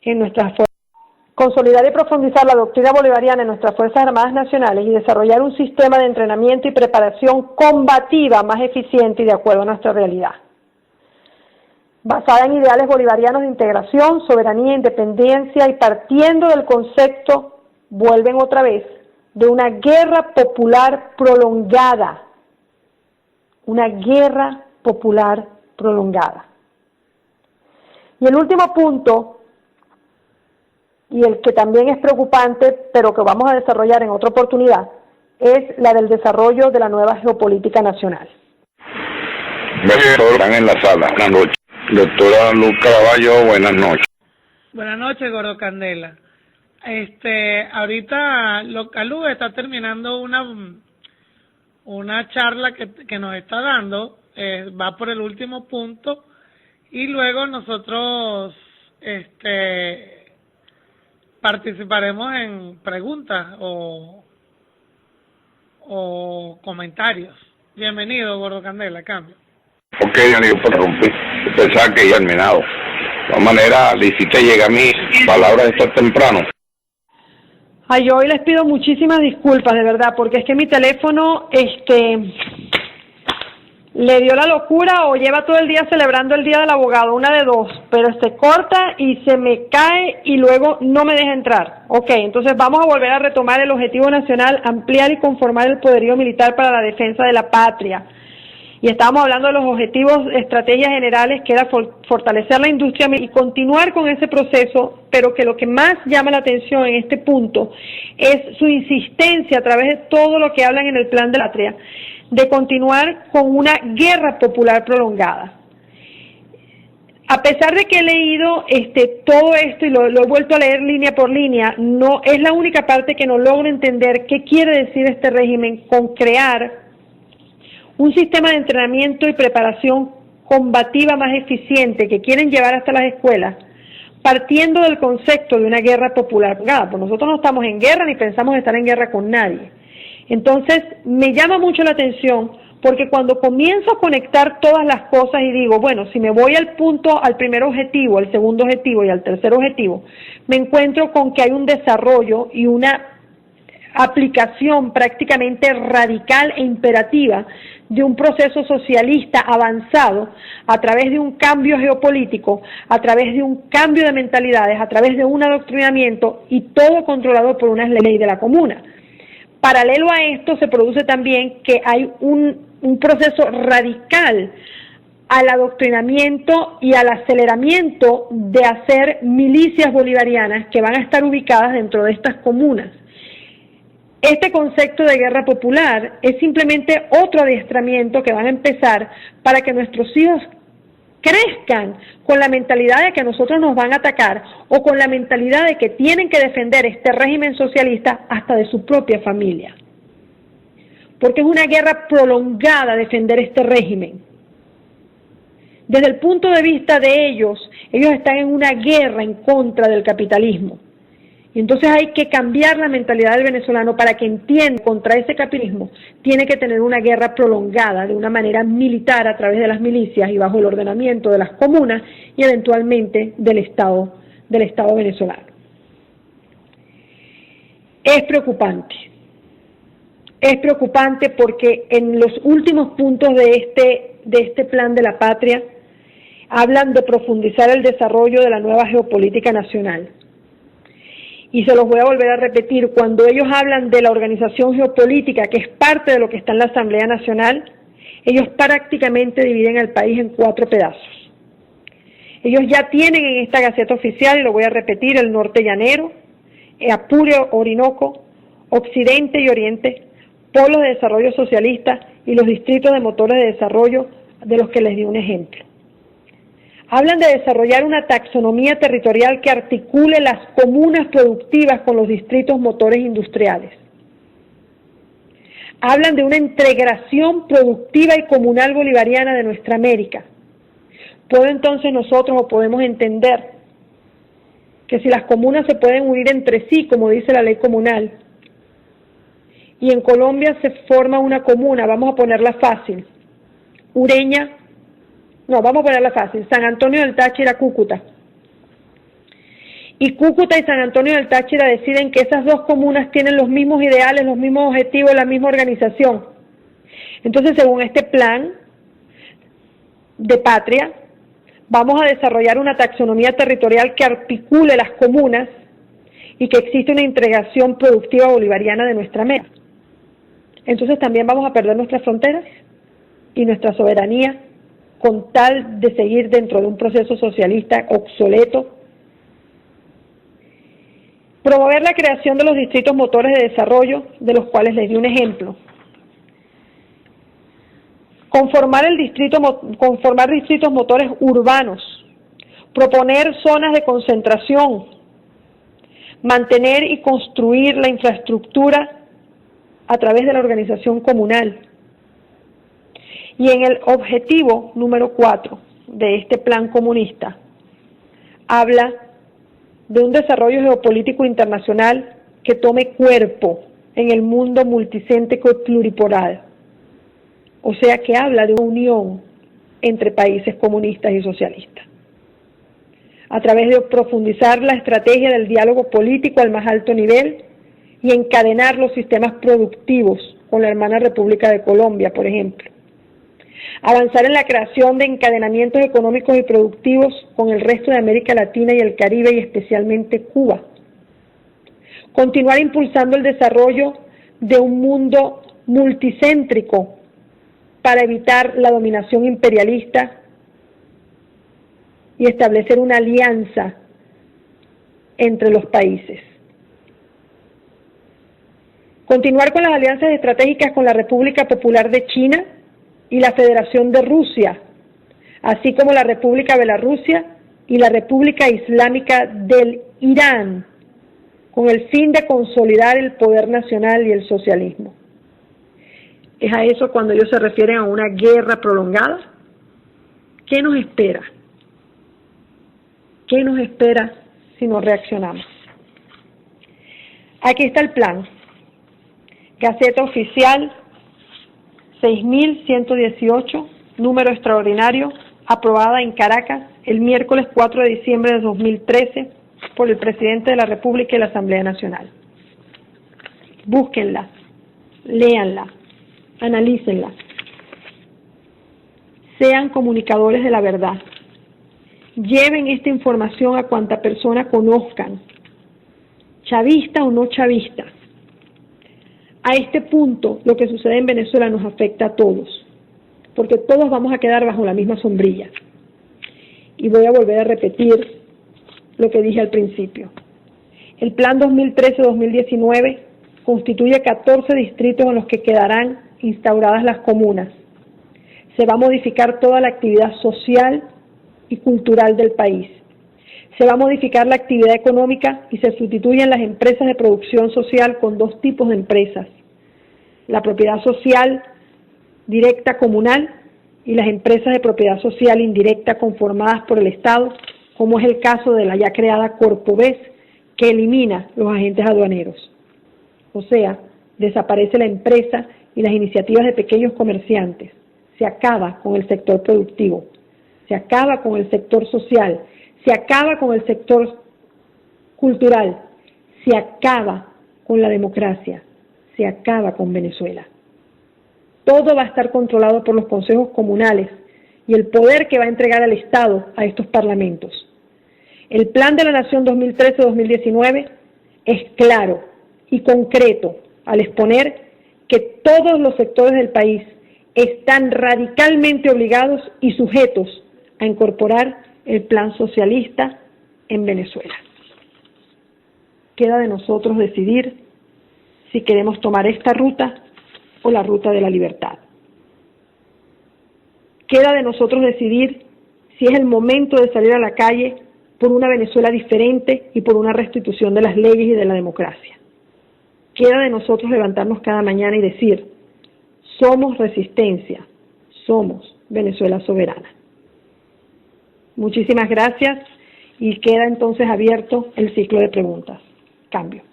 en nuestras fuerzas. Consolidar y profundizar la doctrina bolivariana en nuestras Fuerzas Armadas Nacionales y desarrollar un sistema de entrenamiento y preparación combativa más eficiente y de acuerdo a nuestra realidad, basada en ideales bolivarianos de integración, soberanía, independencia y partiendo del concepto, vuelven otra vez, de una guerra popular prolongada. Una guerra popular prolongada. Y el último punto, y el que también es preocupante, pero que vamos a desarrollar en otra oportunidad, es la del desarrollo de la nueva geopolítica nacional. Están en la sala. Buenas noches. Doctora Luz Caraballo, buenas noches. Buenas noches, Gordo Candela. Ahorita Luz está terminando una charla que nos está dando, va por el último punto, y luego nosotros participaremos en preguntas o comentarios. Bienvenido, Gordo Candela, cambio. Ok, amigo, por romper. Pensaba que ya he terminado. De todas maneras, le hiciste llegar mis palabras de estar temprano. Ay, yo hoy les pido muchísimas disculpas, de verdad, porque es que mi teléfono, le dio la locura o lleva todo el día celebrando el Día del Abogado, una de dos, pero se corta y se me cae y luego no me deja entrar. Ok, entonces vamos a volver a retomar el objetivo nacional, ampliar y conformar el poderío militar para la defensa de la patria. Y estábamos hablando de los objetivos, estrategias generales, que era fortalecer la industria y continuar con ese proceso, pero que lo que más llama la atención en este punto es su insistencia a través de todo lo que hablan en el plan de la patria, de continuar con una guerra popular prolongada. A pesar de que he leído todo esto y lo he vuelto a leer línea por línea, no es la única parte que no logro entender qué quiere decir este régimen con crear un sistema de entrenamiento y preparación combativa más eficiente que quieren llevar hasta las escuelas, partiendo del concepto de una guerra popular. Pues nosotros no estamos en guerra ni pensamos estar en guerra con nadie. Entonces, me llama mucho la atención porque cuando comienzo a conectar todas las cosas y digo, bueno, si me voy al punto, al primer objetivo, al segundo objetivo y al tercer objetivo, me encuentro con que hay un desarrollo y una aplicación prácticamente radical e imperativa de un proceso socialista avanzado a través de un cambio geopolítico, a través de un cambio de mentalidades, a través de un adoctrinamiento y todo controlado por unas leyes de la comuna. Paralelo a esto se produce también que hay un proceso radical al adoctrinamiento y al aceleramiento de hacer milicias bolivarianas que van a estar ubicadas dentro de estas comunas. Este concepto de guerra popular es simplemente otro adiestramiento que van a empezar para que nuestros hijos crezcan con la mentalidad de que nosotros nos van a atacar o con la mentalidad de que tienen que defender este régimen socialista hasta de su propia familia. Porque es una guerra prolongada defender este régimen. Desde el punto de vista de ellos están en una guerra en contra del capitalismo. Y entonces hay que cambiar la mentalidad del venezolano para que entienda contra ese capitalismo. Tiene que tener una guerra prolongada de una manera militar a través de las milicias y bajo el ordenamiento de las comunas y eventualmente del Estado venezolano. Es preocupante. Es preocupante porque en los últimos puntos de este plan de la patria hablan de profundizar el desarrollo de la nueva geopolítica nacional. Y se los voy a volver a repetir, cuando ellos hablan de la organización geopolítica, que es parte de lo que está en la Asamblea Nacional, ellos prácticamente dividen el país en 4 pedazos. Ellos ya tienen en esta Gaceta Oficial, y lo voy a repetir, el norte llanero, Apure, Orinoco, Occidente y Oriente, polos de desarrollo socialista y los distritos de motores de desarrollo de los que les di un ejemplo. Hablan de desarrollar una taxonomía territorial que articule las comunas productivas con los distritos motores industriales. Hablan de una integración productiva y comunal bolivariana de nuestra América. Entonces nosotros podemos entender que si las comunas se pueden unir entre sí, como dice la ley comunal, y en Colombia se forma una comuna, vamos a ponerla fácil, San Antonio del Táchira, Cúcuta. Y Cúcuta y San Antonio del Táchira deciden que esas 2 comunas tienen los mismos ideales, los mismos objetivos, la misma organización. Entonces, según este plan de patria, vamos a desarrollar una taxonomía territorial que articule las comunas y que existe una integración productiva bolivariana de nuestra América. Entonces también vamos a perder nuestras fronteras y nuestra soberanía con tal de seguir dentro de un proceso socialista obsoleto. Promover la creación de los distritos motores de desarrollo, de los cuales les di un ejemplo. Conformar distritos motores urbanos. Proponer zonas de concentración. Mantener y construir la infraestructura a través de la organización comunal. Y en el objetivo número 4 de este plan comunista, habla de un desarrollo geopolítico internacional que tome cuerpo en el mundo multicéntrico y pluripolar. O sea que habla de una unión entre países comunistas y socialistas. A través de profundizar la estrategia del diálogo político al más alto nivel y encadenar los sistemas productivos con la hermana República de Colombia, por ejemplo. Avanzar en la creación de encadenamientos económicos y productivos con el resto de América Latina y el Caribe y especialmente Cuba. Continuar impulsando el desarrollo de un mundo multicéntrico para evitar la dominación imperialista y establecer una alianza entre los países. Continuar con las alianzas estratégicas con la República Popular de China y la Federación de Rusia, así como la República Bielorrusia y la República Islámica del Irán, con el fin de consolidar el poder nacional y el socialismo. ¿Es a eso cuando ellos se refieren a una guerra prolongada? ¿Qué nos espera? ¿Qué nos espera si no reaccionamos? Aquí está el plan. Gaceta Oficial 6.118, número extraordinario, aprobada en Caracas el miércoles 4 de diciembre de 2013 por el Presidente de la República y la Asamblea Nacional. Búsquenla, léanla, analícenla. Sean comunicadores de la verdad. Lleven esta información a cuanta persona conozcan, chavista o no chavista. A este punto, lo que sucede en Venezuela nos afecta a todos, porque todos vamos a quedar bajo la misma sombrilla. Y voy a volver a repetir lo que dije al principio. El plan 2013-2019 constituye 14 distritos en los que quedarán instauradas las comunas. Se va a modificar toda la actividad social y cultural del país. Se va a modificar la actividad económica y se sustituyen las empresas de producción social con dos tipos de empresas: la propiedad social directa comunal y las empresas de propiedad social indirecta conformadas por el Estado, como es el caso de la ya creada Corpoves, que elimina los agentes aduaneros. O sea, desaparece la empresa y las iniciativas de pequeños comerciantes. Se acaba con el sector productivo, se acaba con el sector social, se acaba con el sector cultural, se acaba con la democracia, se acaba con Venezuela. Todo va a estar controlado por los consejos comunales y el poder que va a entregar al Estado a estos parlamentos. El Plan de la Nación 2013-2019 es claro y concreto al exponer que todos los sectores del país están radicalmente obligados y sujetos a incorporar el plan socialista en Venezuela. Queda de nosotros decidir si queremos tomar esta ruta o la ruta de la libertad. Queda de nosotros decidir si es el momento de salir a la calle por una Venezuela diferente y por una restitución de las leyes y de la democracia. Queda de nosotros levantarnos cada mañana y decir: somos resistencia, somos Venezuela soberana. Muchísimas gracias y queda entonces abierto el ciclo de preguntas. Cambio.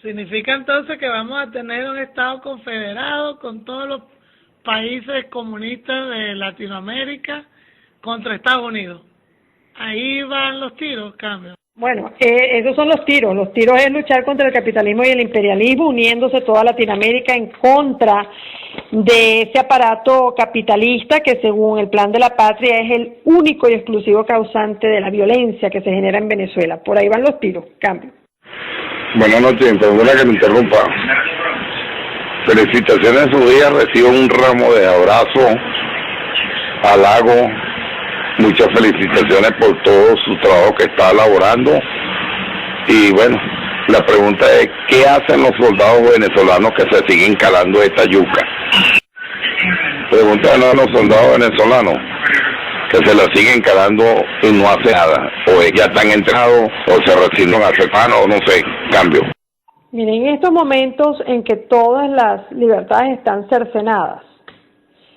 Significa entonces que vamos a tener un Estado confederado con todos los países comunistas de Latinoamérica contra Estados Unidos. Ahí van los tiros, Cambio. Bueno, esos son los tiros. Los tiros es luchar contra el capitalismo y el imperialismo, uniéndose toda Latinoamérica en contra de ese aparato capitalista que, según el Plan de la Patria, es el único y exclusivo causante de la violencia que se genera en Venezuela. Por ahí van los tiros. Cambio. Buenas noches, perdona que me interrumpa. Felicitaciones en su día, recibo un ramo de abrazo, halago. Muchas felicitaciones por todo su trabajo que está elaborando. Y bueno, la pregunta es, ¿qué hacen los soldados venezolanos que se siguen calando esta yuca? Pregúntale a los soldados venezolanos que se la siguen calando y no hace nada. O ya están entrenados, o se resignan a hacer mano, o no sé, cambio. Miren, en estos momentos en que todas las libertades están cercenadas,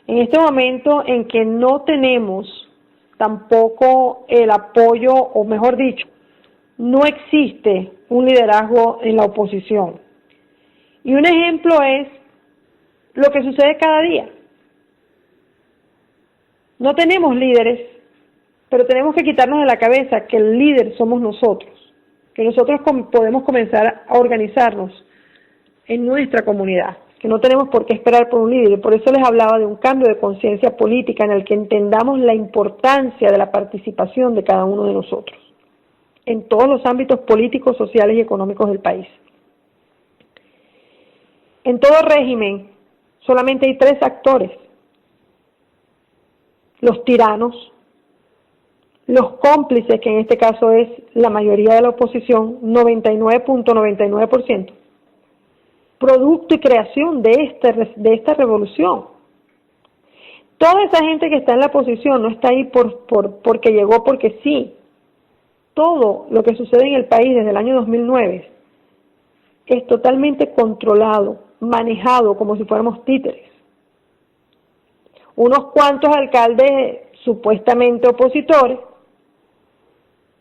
en este momento en que no tenemos tampoco el apoyo, o mejor dicho, no existe un liderazgo en la oposición. Y un ejemplo es lo que sucede cada día. No tenemos líderes, pero tenemos que quitarnos de la cabeza que el líder somos nosotros, que nosotros podemos comenzar a organizarnos en nuestra comunidad, que no tenemos por qué esperar por un líder. Por eso les hablaba de un cambio de conciencia política en el que entendamos la importancia de la participación de cada uno de nosotros en todos los ámbitos políticos, sociales y económicos del país. En todo régimen solamente hay 3 actores: los tiranos, los cómplices, que en este caso es la mayoría de la oposición, 99.99%, producto y creación de esta revolución. Toda esa gente que está en la oposición no está ahí porque llegó porque sí. Todo lo que sucede en el país desde el año 2009 es totalmente controlado, manejado como si fuéramos títeres. Unos cuantos alcaldes supuestamente opositores,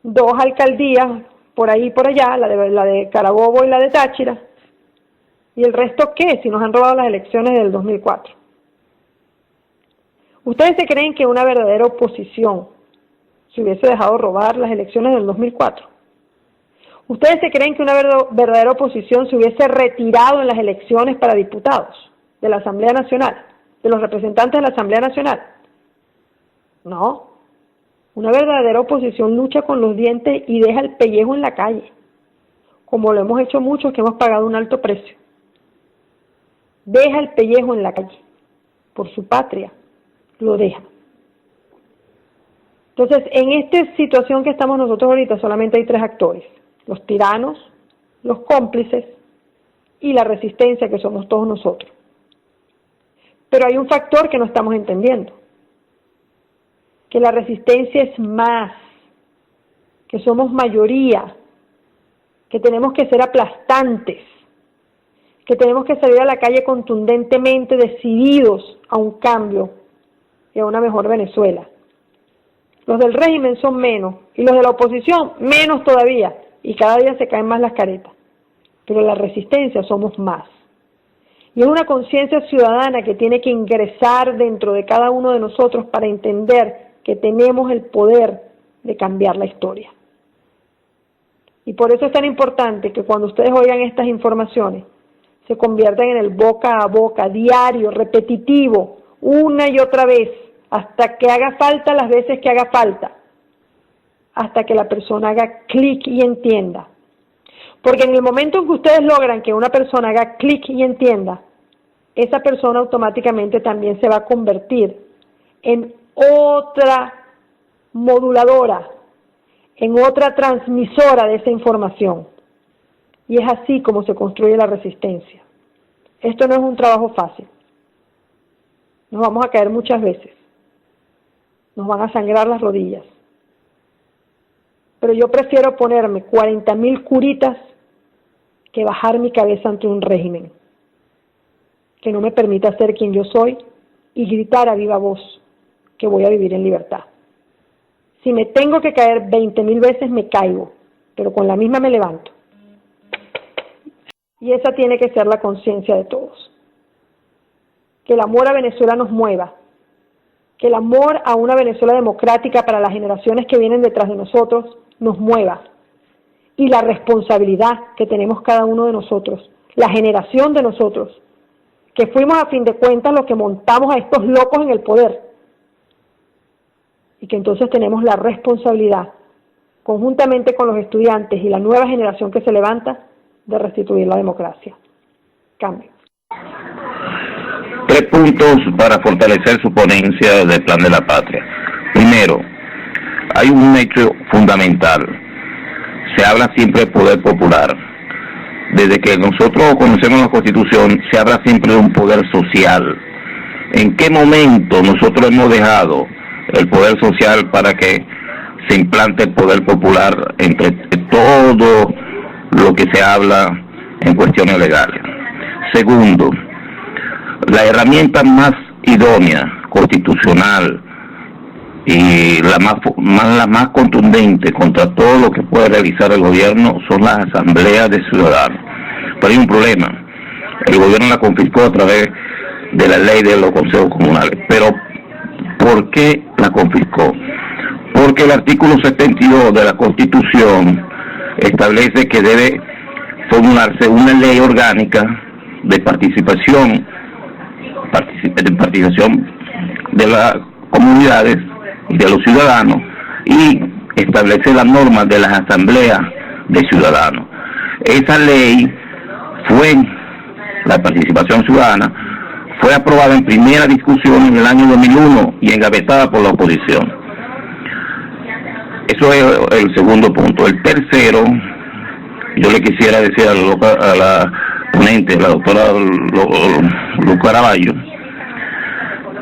2 alcaldías por ahí y por allá, la de Carabobo y la de Táchira, y el resto ¿qué? Si nos han robado las elecciones del 2004. ¿Ustedes se creen que una verdadera oposición se hubiese dejado robar las elecciones del 2004? ¿Ustedes se creen que una verdadera oposición se hubiese retirado en las elecciones para diputados de la Asamblea Nacional, de los representantes de la Asamblea Nacional? No. Una verdadera oposición lucha con los dientes y deja el pellejo en la calle, como lo hemos hecho muchos que hemos pagado un alto precio. Deja el pellejo en la calle, por su patria, lo deja. Entonces, en esta situación que estamos nosotros ahorita, solamente hay 3 actores: los tiranos, los cómplices y la resistencia, que somos todos nosotros. Pero hay un factor que no estamos entendiendo, que la resistencia es más, que somos mayoría, que tenemos que ser aplastantes, que tenemos que salir a la calle contundentemente decididos a un cambio y a una mejor Venezuela. Los del régimen son menos, y los de la oposición menos todavía, y cada día se caen más las caretas. Pero la resistencia somos más. Y es una conciencia ciudadana que tiene que ingresar dentro de cada uno de nosotros para entender que tenemos el poder de cambiar la historia. Y por eso es tan importante que cuando ustedes oigan estas informaciones, se conviertan en el boca a boca, diario, repetitivo, una y otra vez, hasta que haga falta las veces que haga falta, hasta que la persona haga clic y entienda. Porque en el momento en que ustedes logran que una persona haga clic y entienda, esa persona automáticamente también se va a convertir en otra moduladora, en otra transmisora de esa información. Y es así como se construye la resistencia. Esto no es un trabajo fácil. Nos vamos a caer muchas veces. Nos van a sangrar las rodillas. Pero yo prefiero ponerme 40.000 curitas que bajar mi cabeza ante un régimen que no me permita ser quien yo soy y gritar a viva voz que voy a vivir en libertad. Si me tengo que caer 20.000 veces, me caigo, pero con la misma me levanto. Y esa tiene que ser la conciencia de todos. Que el amor a Venezuela nos mueva, que el amor a una Venezuela democrática para las generaciones que vienen detrás de nosotros nos mueva. Y la responsabilidad que tenemos cada uno de nosotros, la generación de nosotros, que fuimos a fin de cuentas los que montamos a estos locos en el poder. Y que entonces tenemos la responsabilidad, conjuntamente con los estudiantes y la nueva generación que se levanta, de restituir la democracia. Cambio. 3 puntos para fortalecer su ponencia del Plan de la Patria. Primero, hay un hecho fundamental. Se habla siempre de poder popular. Desde que nosotros conocemos la Constitución, se habla siempre de un poder social. ¿En qué momento nosotros hemos dejado el poder social para que se implante el poder popular entre todo lo que se habla en cuestiones legales? Segundo, la herramienta más idónea, constitucional, y la más contundente contra todo lo que puede realizar el gobierno son las asambleas de ciudadanos. Pero hay un problema. El gobierno la confiscó a través de la ley de los consejos comunales. Pero ¿por qué la confiscó? Porque el artículo 72 de la Constitución establece que debe formularse una ley orgánica de participación de las comunidades y de los ciudadanos, y establece las normas de las asambleas de ciudadanos. Esa ley la participación ciudadana, fue aprobada en primera discusión en el año 2001 y engavetada por la oposición. Eso es el segundo punto. El tercero, yo le quisiera decir a la ponente, la doctora Luz Caraballo,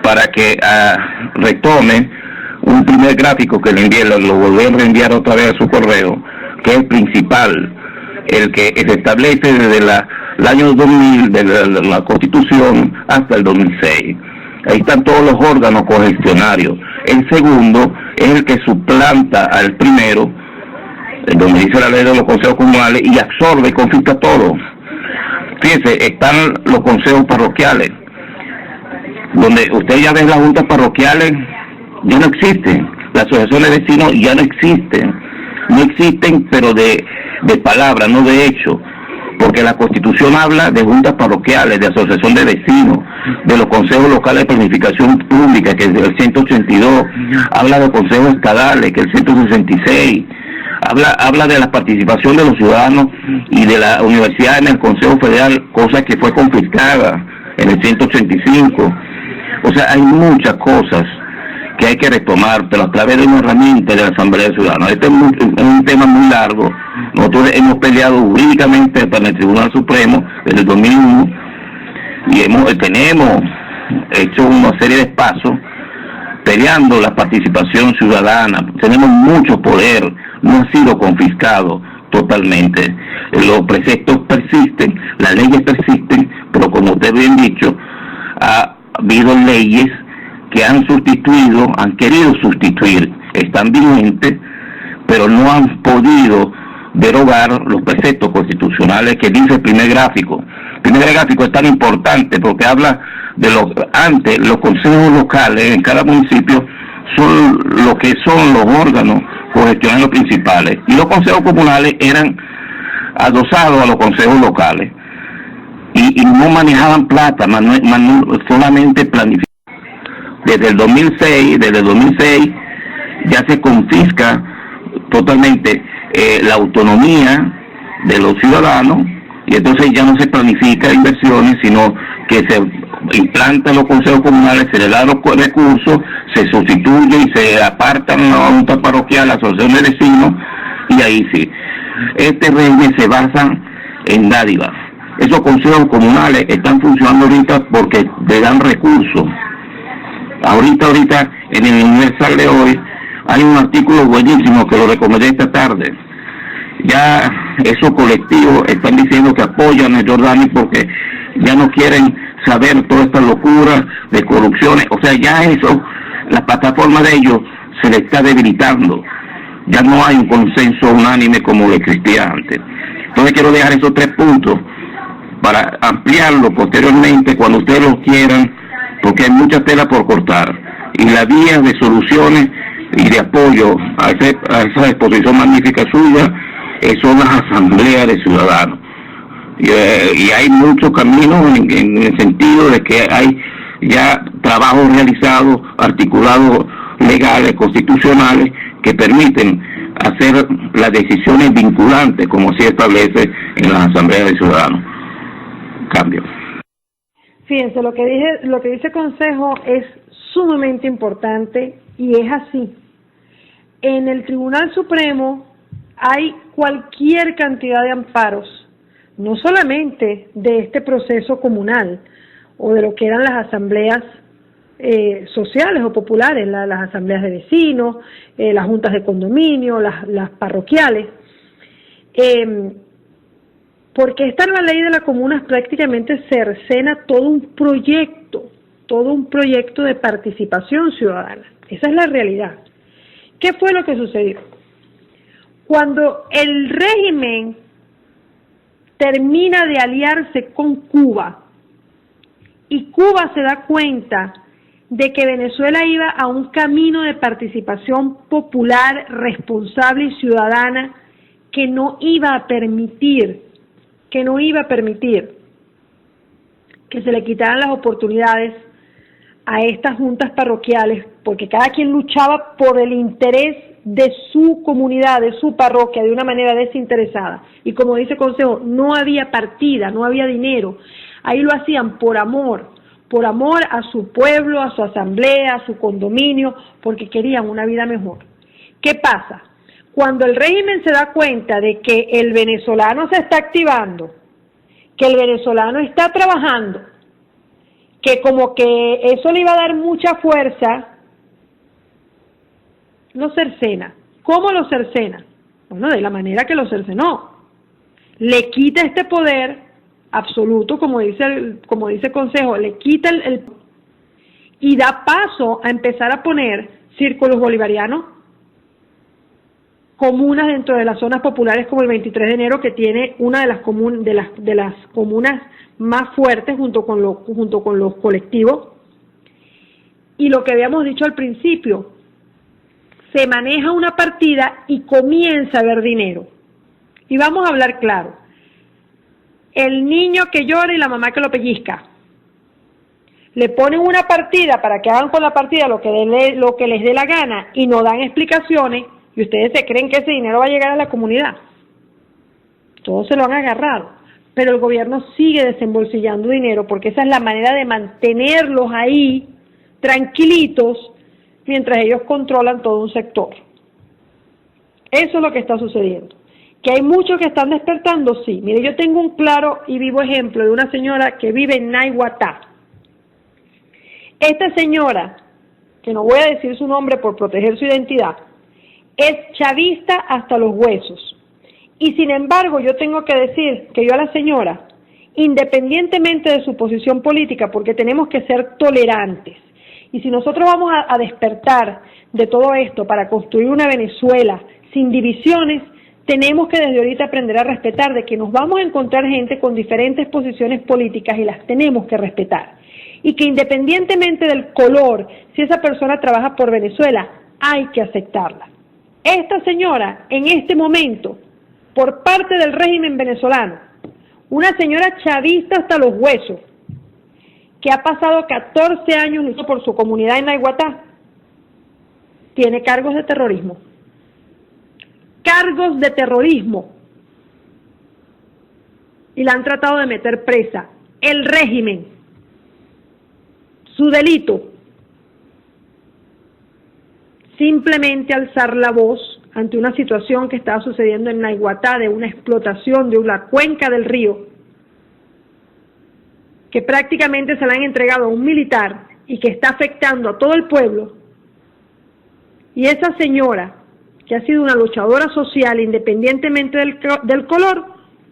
para que retome un primer gráfico que le envié, lo volví a reenviar otra vez a su correo, que es el principal, el que se establece desde el año 2000, de la Constitución hasta el 2006. Ahí están todos los órganos cogestionarios. El segundo es el que suplanta al primero, donde dice la ley de los consejos comunales, y absorbe, confisca todo. Fíjense, están los consejos parroquiales, donde usted ya ve las juntas parroquiales, ya no existen. Las asociaciones de vecinos ya no existen. No existen, pero de palabra, no de hecho. Porque la Constitución habla de juntas parroquiales, de asociación de vecinos, de los consejos locales de planificación pública, que es el 182, habla de consejos estadales, que es el 166, habla de la participación de los ciudadanos y de la universidad en el Consejo Federal, cosa que fue confiscada en el 185. O sea, hay muchas cosas que hay que retomar, pero a través de una herramienta de la Asamblea de Ciudadanos. Este es un tema muy largo. Nosotros hemos peleado jurídicamente para el Tribunal Supremo desde el 2001 y tenemos hecho una serie de pasos peleando la participación ciudadana. Tenemos mucho poder, no ha sido confiscado totalmente. Los preceptos persisten, las leyes persisten, pero como usted bien dicho, ha habido leyes que han sustituido, han querido sustituir, están vigentes, pero no han podido derogar los preceptos constitucionales que dice el primer gráfico. El primer gráfico es tan importante porque habla de los consejos locales en cada municipio son lo que son los órganos cogestionarios principales, y los consejos comunales eran adosados a los consejos locales y no manejaban plata, solamente planificaban. Desde el 2006 ya se confisca totalmente la autonomía de los ciudadanos, y entonces ya no se planifica inversiones, sino que se implantan los consejos comunales, se le dan los recursos, se sustituye y se apartan la junta parroquial, la asociación de vecinos, y ahí sí. Este régimen se basa en dádivas. Esos consejos comunales están funcionando ahorita porque le dan recursos. Ahorita en el Universal de hoy hay un artículo buenísimo que lo recomendé esta tarde. Ya esos colectivos están diciendo que apoyan a Jordani porque ya no quieren saber toda esta locura de corrupciones. O sea, ya eso, la plataforma de ellos se le está debilitando. Ya no hay un consenso unánime como lo existía antes. Entonces quiero dejar esos 3 puntos para ampliarlo posteriormente cuando ustedes lo quieran, porque hay mucha tela por cortar, y la vía de soluciones y de apoyo a esa exposición magnífica suya son las asambleas de ciudadanos, y hay muchos caminos en el sentido de que hay ya trabajos realizados, articulados legales, constitucionales, que permiten hacer las decisiones vinculantes como se establece en las asambleas de ciudadanos. Cambio. Fíjense, lo que dice Consejo es sumamente importante y es así. En el Tribunal Supremo hay cualquier cantidad de amparos, no solamente de este proceso comunal o de lo que eran las asambleas sociales o populares, las asambleas de vecinos, las juntas de condominio, las parroquiales, porque esta nueva ley de la comuna prácticamente cercena todo un proyecto de participación ciudadana. Esa es la realidad. ¿Qué fue lo que sucedió? Cuando el régimen termina de aliarse con Cuba y Cuba se da cuenta de que Venezuela iba a un camino de participación popular, responsable y ciudadana que no iba a permitir que se le quitaran las oportunidades a estas juntas parroquiales, porque cada quien luchaba por el interés de su comunidad, de su parroquia, de una manera desinteresada. Y como dice Consejo, no había partida, no había dinero. Ahí lo hacían por amor a su pueblo, a su asamblea, a su condominio, porque querían una vida mejor. ¿Qué pasa? Cuando el régimen se da cuenta de que el venezolano se está activando, que el venezolano está trabajando, que como que eso le iba a dar mucha fuerza, lo cercena. ¿Cómo lo cercena? Bueno, de la manera que lo cercenó. Le quita este poder absoluto, como dice el Consejo, le quita y da paso a empezar a poner círculos bolivarianos, comunas dentro de las zonas populares como el 23 de enero, que tiene una de las comunas más fuertes junto con los colectivos. Y lo que habíamos dicho al principio, se maneja una partida y comienza a haber dinero. Y vamos a hablar claro. El niño que llora y la mamá que lo pellizca. Le ponen una partida para que hagan con la partida lo que les dé la gana y no dan explicaciones, y ustedes se creen que ese dinero va a llegar a la comunidad. Todos se lo han agarrado, pero el gobierno sigue desembolsillando dinero porque esa es la manera de mantenerlos ahí tranquilitos mientras ellos controlan todo un sector. Eso es lo que está sucediendo. ¿Que hay muchos que están despertando? Sí. Mire, yo tengo un claro y vivo ejemplo de una señora que vive en Naiguatá. Esta señora, que no voy a decir su nombre por proteger su identidad, es chavista hasta los huesos. Y sin embargo, yo tengo que decir que yo a la señora, independientemente de su posición política, porque tenemos que ser tolerantes, y si nosotros vamos a despertar de todo esto para construir una Venezuela sin divisiones, tenemos que desde ahorita aprender a respetar de que nos vamos a encontrar gente con diferentes posiciones políticas y las tenemos que respetar. Y que independientemente del color, si esa persona trabaja por Venezuela, hay que aceptarla. Esta señora, en este momento, por parte del régimen venezolano, una señora chavista hasta los huesos, que ha pasado 14 años luchando por su comunidad en Naiguatá, tiene cargos de terrorismo. Cargos de terrorismo. Y la han tratado de meter presa. El régimen. Su delito. Simplemente alzar la voz ante una situación que estaba sucediendo en Naiguatá de una explotación de una cuenca del río, que prácticamente se la han entregado a un militar y que está afectando a todo el pueblo. Y esa señora, que ha sido una luchadora social independientemente del color,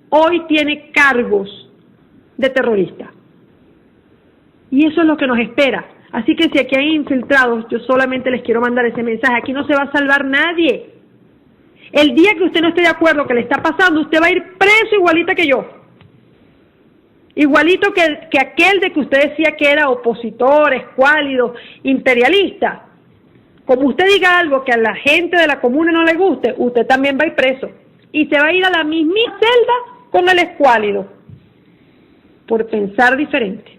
hoy tiene cargos de terrorista. Y eso es lo que nos espera. Así que si aquí hay infiltrados, yo solamente les quiero mandar ese mensaje. Aquí no se va a salvar nadie. El día que usted no esté de acuerdo con lo que le está pasando, usted va a ir preso igualita que yo. Igualito que aquel de que usted decía que era opositor, escuálido, imperialista. Como usted diga algo que a la gente de la comuna no le guste, usted también va a ir preso. Y se va a ir a la misma celda con el escuálido. Por pensar diferente.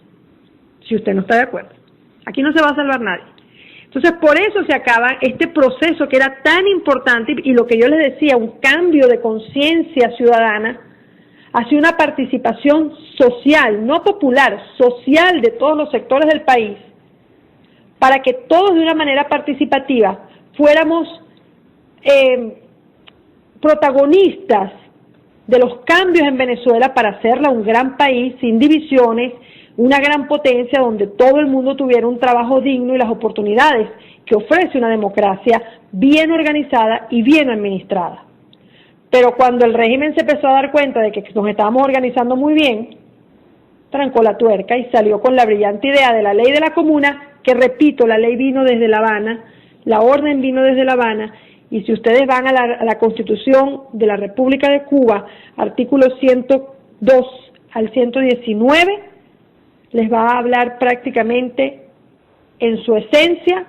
Si usted no está de acuerdo. Aquí no se va a salvar nadie. Entonces, por eso se acaba este proceso que era tan importante, y lo que yo les decía, un cambio de conciencia ciudadana hacia una participación social, no popular, social de todos los sectores del país, para que todos de una manera participativa fuéramos protagonistas de los cambios en Venezuela para hacerla un gran país sin divisiones, una gran potencia donde todo el mundo tuviera un trabajo digno y las oportunidades que ofrece una democracia bien organizada y bien administrada. Pero cuando el régimen se empezó a dar cuenta de que nos estábamos organizando muy bien, trancó la tuerca y salió con la brillante idea de la ley de la comuna, que repito, la ley vino desde La Habana, la orden vino desde La Habana, y si ustedes van a la Constitución de la República de Cuba, artículos 102 al 119, les va a hablar prácticamente en su esencia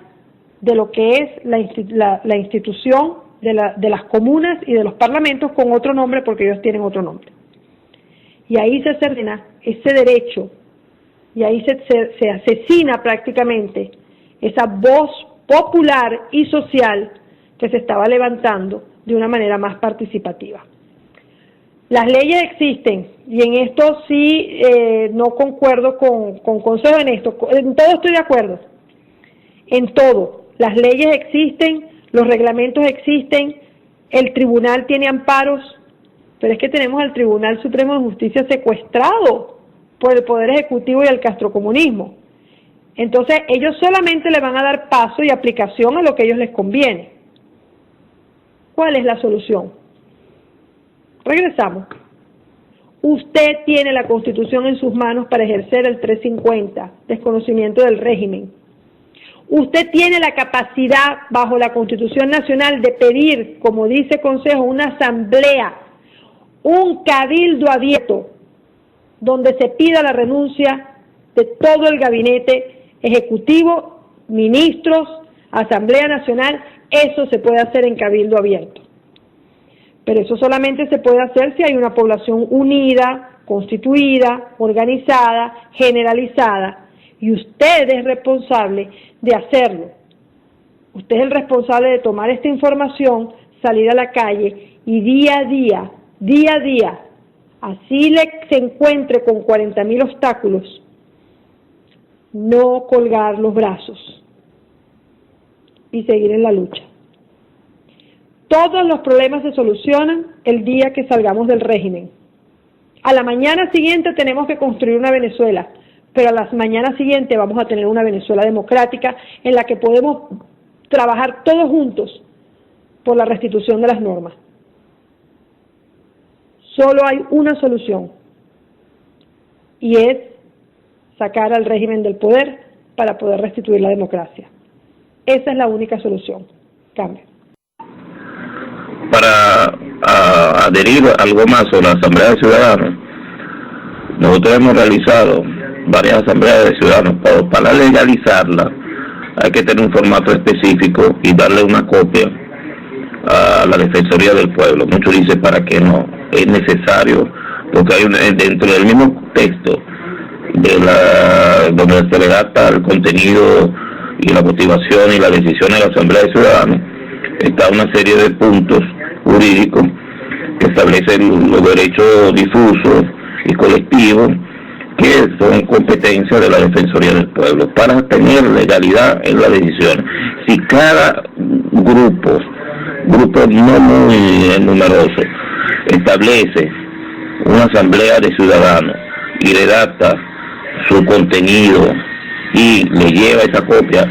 de lo que es la institución de las comunas y de los parlamentos, con otro nombre porque ellos tienen otro nombre. Y ahí se cercena ese derecho, y ahí se asesina prácticamente esa voz popular y social que se estaba levantando de una manera más participativa. Las leyes existen, y en esto sí no concuerdo con Consejo en esto. En todo estoy de acuerdo. En todo. Las leyes existen, los reglamentos existen, el tribunal tiene amparos, pero es que tenemos al Tribunal Supremo de Justicia secuestrado por el Poder Ejecutivo y el castrocomunismo. Entonces ellos solamente le van a dar paso y aplicación a lo que a ellos les conviene. ¿Cuál es la solución? Regresamos. Usted tiene la Constitución en sus manos para ejercer el 350, desconocimiento del régimen. Usted tiene la capacidad, bajo la Constitución Nacional, de pedir, como dice Consejo, una asamblea, un cabildo abierto, donde se pida la renuncia de todo el gabinete ejecutivo, ministros, Asamblea Nacional. Eso se puede hacer en cabildo abierto. Pero eso solamente se puede hacer si hay una población unida, constituida, organizada, generalizada, y usted es responsable de hacerlo. Usted es el responsable de tomar esta información, salir a la calle y día a día, así se encuentre con 40.000 obstáculos, no colgar los brazos y seguir en la lucha. Todos los problemas se solucionan el día que salgamos del régimen. A la mañana siguiente tenemos que construir una Venezuela, pero a las mañanas siguientes vamos a tener una Venezuela democrática en la que podemos trabajar todos juntos por la restitución de las normas. Solo hay una solución, y es sacar al régimen del poder para poder restituir la democracia. Esa es la única solución. Cambio. Para adherir algo más sobre la Asamblea de Ciudadanos, nosotros hemos realizado varias asambleas de ciudadanos, pero para legalizarla hay que tener un formato específico y darle una copia a la Defensoría del Pueblo. Muchos dicen para qué no, es necesario, porque hay dentro del mismo texto donde se redacta el contenido y la motivación y la decisión de la Asamblea de Ciudadanos, está una serie de puntos jurídicos que establecen los derechos difusos y colectivos que son competencia de la Defensoría del Pueblo para tener legalidad en la decisión. Si cada grupo no muy numeroso, establece una asamblea de ciudadanos y redacta su contenido y le lleva esa copia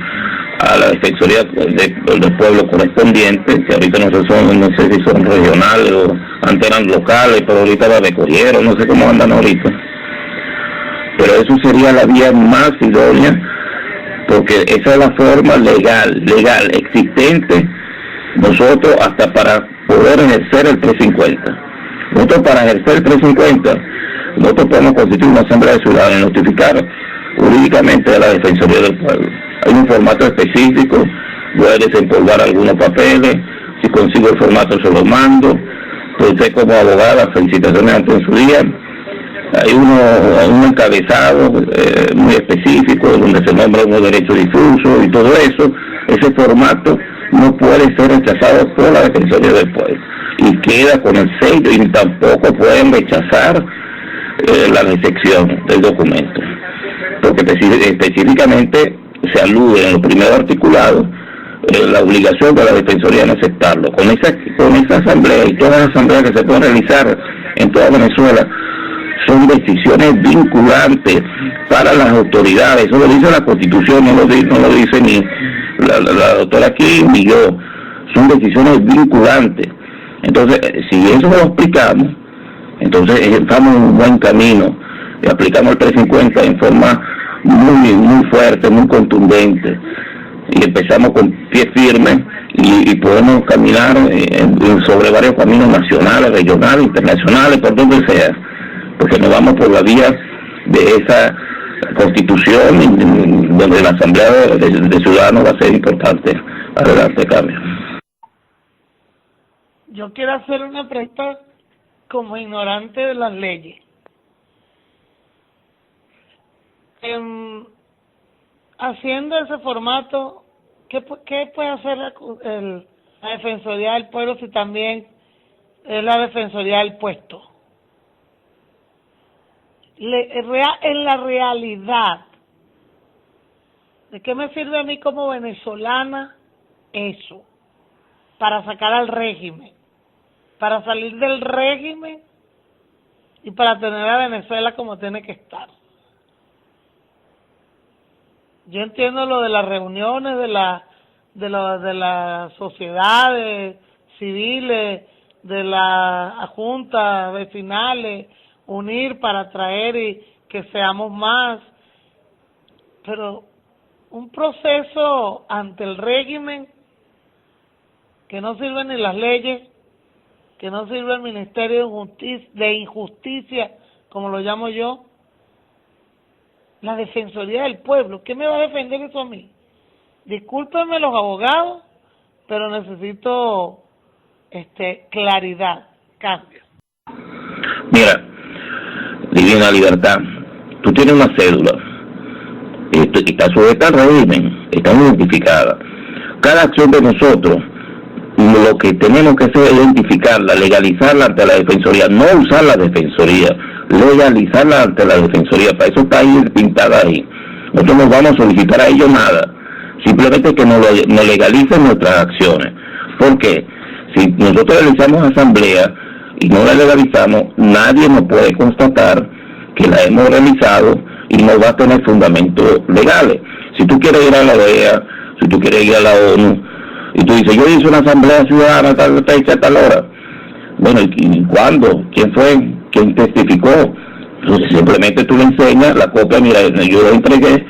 a la Defensoría del Pueblo correspondiente, que ahorita no sé si son regionales o antes eran locales, pero ahorita la recogieron, no sé cómo andan ahorita. Pero eso sería la vía más idónea, porque esa es la forma legal existente, nosotros hasta para poder ejercer el 350. Nosotros para ejercer el 350, nosotros podemos constituir una asamblea de ciudadanos y notificar jurídicamente a la Defensoría del Pueblo. Hay un formato específico, voy a desempolvar algunos papeles, si consigo el formato se los mando. Pues usted como abogada, felicitaciones antes en su día. Hay un encabezado muy específico donde se nombra unos derechos difusos y todo eso. Ese formato no puede ser rechazado por la Defensoría del Pueblo y queda con el sello, y tampoco pueden rechazar la recepción del documento, porque específicamente se alude en los primeros articulados la obligación de la Defensoría en aceptarlo. Con esa asamblea y todas las asambleas que se pueden realizar en toda Venezuela son decisiones vinculantes para las autoridades. Eso lo dice la Constitución, no lo dice ni la doctora Kim ni yo. Son decisiones vinculantes. Entonces, si eso lo explicamos, entonces estamos en un buen camino y aplicamos el 350 en forma muy fuerte, muy contundente, y empezamos con pie firme y podemos caminar sobre varios caminos nacionales, regionales, internacionales, por donde sea, porque nos vamos por la vía de esa constitución donde la Asamblea de Ciudadanos va a ser importante. Adelante, Cambio. Yo quiero hacer una pregunta como ignorante de las leyes. Haciendo ese formato, ¿qué puede hacer la Defensoría del Pueblo si también es la Defensoría del Puesto? En la realidad, ¿de qué me sirve a mí como venezolana eso? Para sacar al régimen, para salir del régimen y para tener a Venezuela como tiene que estar. Yo entiendo lo de las reuniones de las sociedades civiles, de las juntas vecinales, unir para atraer y que seamos más, pero un proceso ante el régimen que no sirven ni las leyes, que no sirve el Ministerio de Injusticia, como lo llamo yo, la Defensoría del Pueblo. ¿Qué me va a defender eso a mí? Discúlpenme los abogados, pero necesito claridad, cambio. Mira, Divina Libertad, tú tienes una cédula, está sujeta al régimen, está identificada. Cada acción de nosotros, lo que tenemos que hacer es identificarla, legalizarla ante la Defensoría, no usar la Defensoría, legalizarla ante la Defensoría. Para eso está ahí pintada ahí. Nosotros no vamos a solicitar a ellos nada, simplemente que nos legalicen nuestras acciones. ¿Por qué? Si nosotros realizamos asamblea y no la legalizamos, nadie nos puede constatar que la hemos realizado y no va a tener fundamentos legales. Si tú quieres ir a la OEA, si tú quieres ir a la ONU, y tú dices, yo hice una asamblea ciudadana tal fecha, tal hora. Bueno, ¿y cuándo? ¿Quién fue? ¿Quién testificó? Entonces simplemente tú le enseñas la copia, mira, yo lo entregué,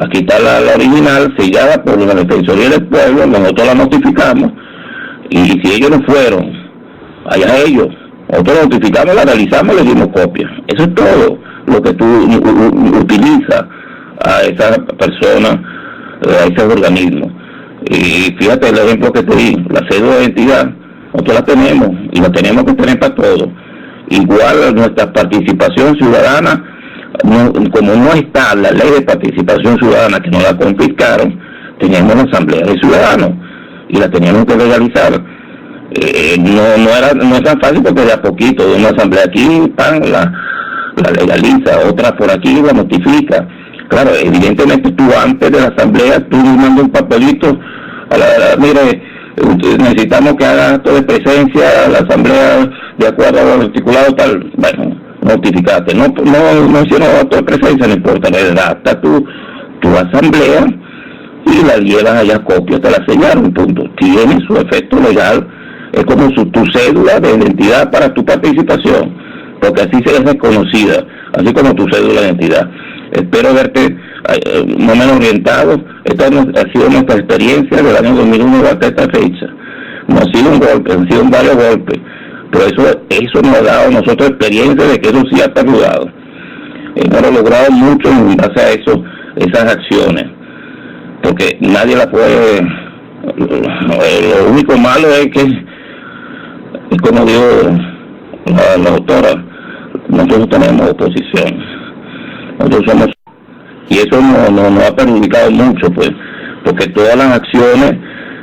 aquí está la original, sellada por la Defensoría del Pueblo, nosotros la notificamos, y si ellos no fueron, allá ellos, nosotros notificamos, la realizamos, le dimos copia. Eso es todo lo que tú utilizas a esa persona, a ese organismo. Y fíjate el ejemplo que te di, la cédula de identidad, nosotros la tenemos y la tenemos que tener para todo. Igual nuestra participación ciudadana, como no está la ley de participación ciudadana que nos la confiscaron, teníamos una asamblea de ciudadanos y la teníamos que legalizar. No es tan fácil porque de a poquito, de una asamblea aquí la legaliza, otra por aquí la notifica. Claro, evidentemente tú antes de la asamblea, tú mandas un papelito, mire, necesitamos que haga acto de presencia a la asamblea de acuerdo al articulado tal, bueno, notificate, no hicieron acto de presencia, no importa, redacta tu asamblea y la llevas allá copia, te la sellaron, punto, tiene su efecto legal, es como tu cédula de identidad para tu participación, porque así se es reconocida, así como tu cédula de identidad. Espero verte más o menos orientado. Esta ha sido nuestra experiencia del año 2001 hasta esta fecha. No ha sido un golpe, han sido varios golpes, pero eso nos ha dado a nosotros experiencia de que eso sí ha ayudado. Hemos logrado mucho en base a eso, esas acciones, porque nadie la puede. Lo único malo es que, como dijo la doctora, nosotros tenemos oposición. Nosotros somos, y eso nos ha perjudicado mucho, pues, porque todas las acciones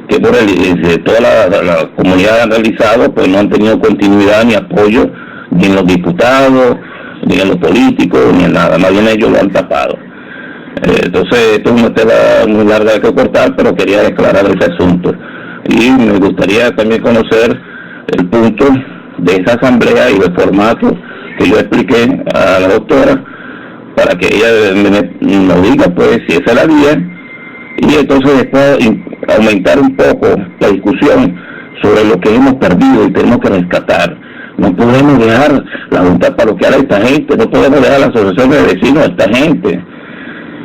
que toda la comunidad ha realizado, pues no han tenido continuidad ni apoyo, ni en los diputados, ni en los políticos, ni en nada, más bien ellos lo han tapado. Entonces, esto es una tela muy larga que cortar, pero quería declarar ese asunto. Y me gustaría también conocer el punto de esa asamblea y el formato que yo expliqué a la doctora, para que ella nos diga pues si esa es la vía, y entonces después aumentar un poco la discusión sobre lo que hemos perdido y tenemos que rescatar. No podemos dejar la junta parroquial a esta gente, no podemos dejar la asociación de vecinos a esta gente.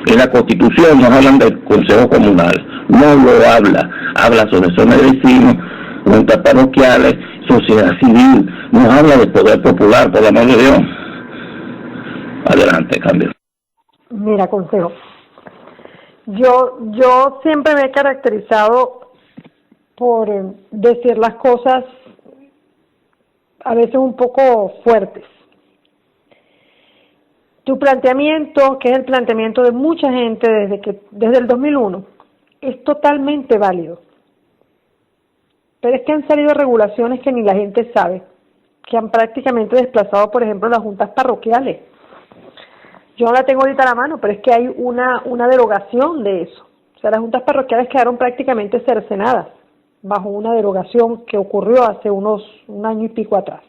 En la Constitución nos hablan del Consejo Comunal, no lo habla asociación de vecinos, juntas parroquiales, sociedad civil, nos habla del poder popular, por el amor de Dios. Adelante, cambio. Mira, Consejo, yo siempre me he caracterizado por decir las cosas a veces un poco fuertes. Tu planteamiento, que es el planteamiento de mucha gente desde el 2001, es totalmente válido. Pero es que han salido regulaciones que ni la gente sabe, que han prácticamente desplazado, por ejemplo, las juntas parroquiales. Yo no la tengo ahorita a la mano, pero es que hay una derogación de eso. O sea, las juntas parroquiales quedaron prácticamente cercenadas bajo una derogación que ocurrió hace un año y pico atrás.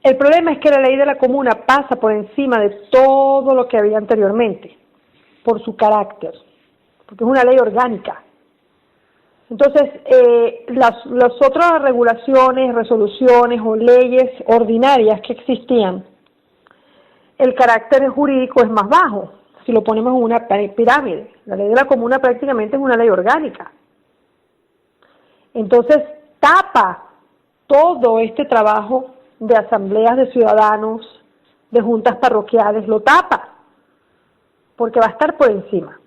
El problema es que la ley de la comuna pasa por encima de todo lo que había anteriormente. por su carácter, porque es una ley orgánica. Entonces, las otras regulaciones, resoluciones o leyes ordinarias que existían, el carácter jurídico es más bajo, si lo ponemos en una pirámide. La ley de la comuna prácticamente es una ley orgánica. Entonces, tapa todo este trabajo de asambleas de ciudadanos, de juntas parroquiales, lo tapa, porque va a estar por encima.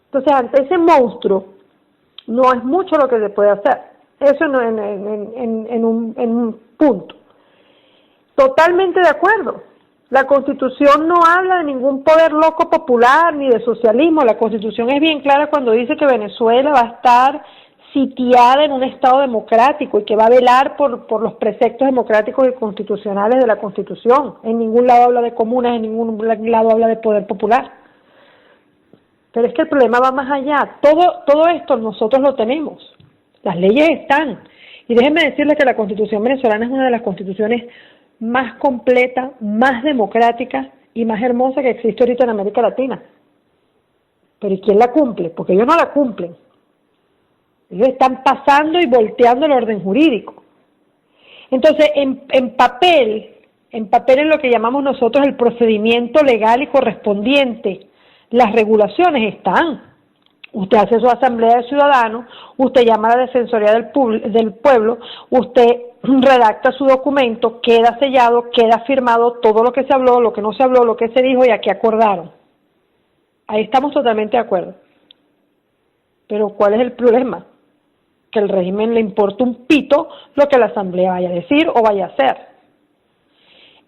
Entonces, ante ese monstruo, no es mucho lo que se puede hacer. Eso no en un punto. Totalmente de acuerdo. La Constitución no habla de ningún poder loco popular ni de socialismo. La Constitución es bien clara cuando dice que Venezuela va a estar sitiada en un Estado democrático y que va a velar por los preceptos democráticos y constitucionales de la Constitución. En ningún lado habla de comunas, en ningún lado habla de poder popular. Pero es que el problema va más allá. Todo esto nosotros lo tenemos. Las leyes están. Y déjenme decirles que la Constitución venezolana es una de las constituciones más completa, más democrática y más hermosa que existe ahorita en América Latina. Pero ¿y quién la cumple? Porque ellos no la cumplen. Ellos están pasando y volteando el orden jurídico. Entonces, en papel es lo que llamamos nosotros el procedimiento legal y correspondiente. Las regulaciones están. Usted hace su asamblea de ciudadanos, usted llama a la Defensoría del Pueblo, usted redacta su documento, queda sellado, queda firmado todo lo que se habló, lo que no se habló, lo que se dijo y a qué acordaron. Ahí estamos totalmente de acuerdo. Pero ¿cuál es el problema? Que al régimen le importa un pito lo que la asamblea vaya a decir o vaya a hacer.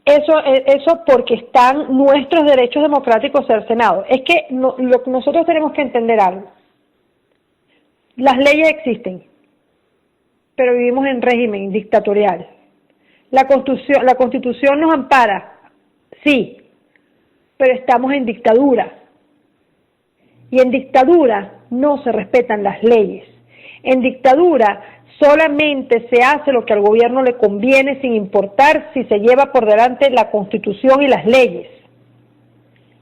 Eso porque están nuestros derechos democráticos cercenados. Es que nosotros tenemos que entender algo. Las leyes existen, pero vivimos en régimen dictatorial. La Constitución nos ampara, sí, pero estamos en dictadura. Y en dictadura no se respetan las leyes. En dictadura solamente se hace lo que al gobierno le conviene sin importar si se lleva por delante la Constitución y las leyes.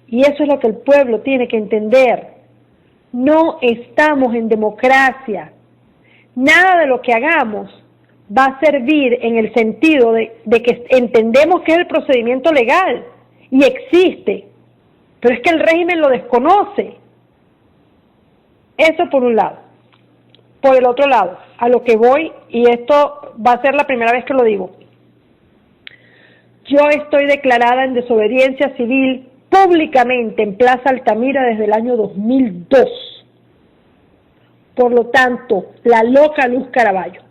Y eso es lo que el pueblo tiene que entender. No estamos en democracia. Nada de lo que hagamos va a servir en el sentido de que entendemos que es el procedimiento legal y existe, pero es que el régimen lo desconoce. Eso por un lado. Por el otro lado, a lo que voy, y esto va a ser la primera vez que lo digo, yo estoy declarada en desobediencia civil públicamente en Plaza Altamira desde el año 2002. Por lo tanto, la loca Luz Caraballo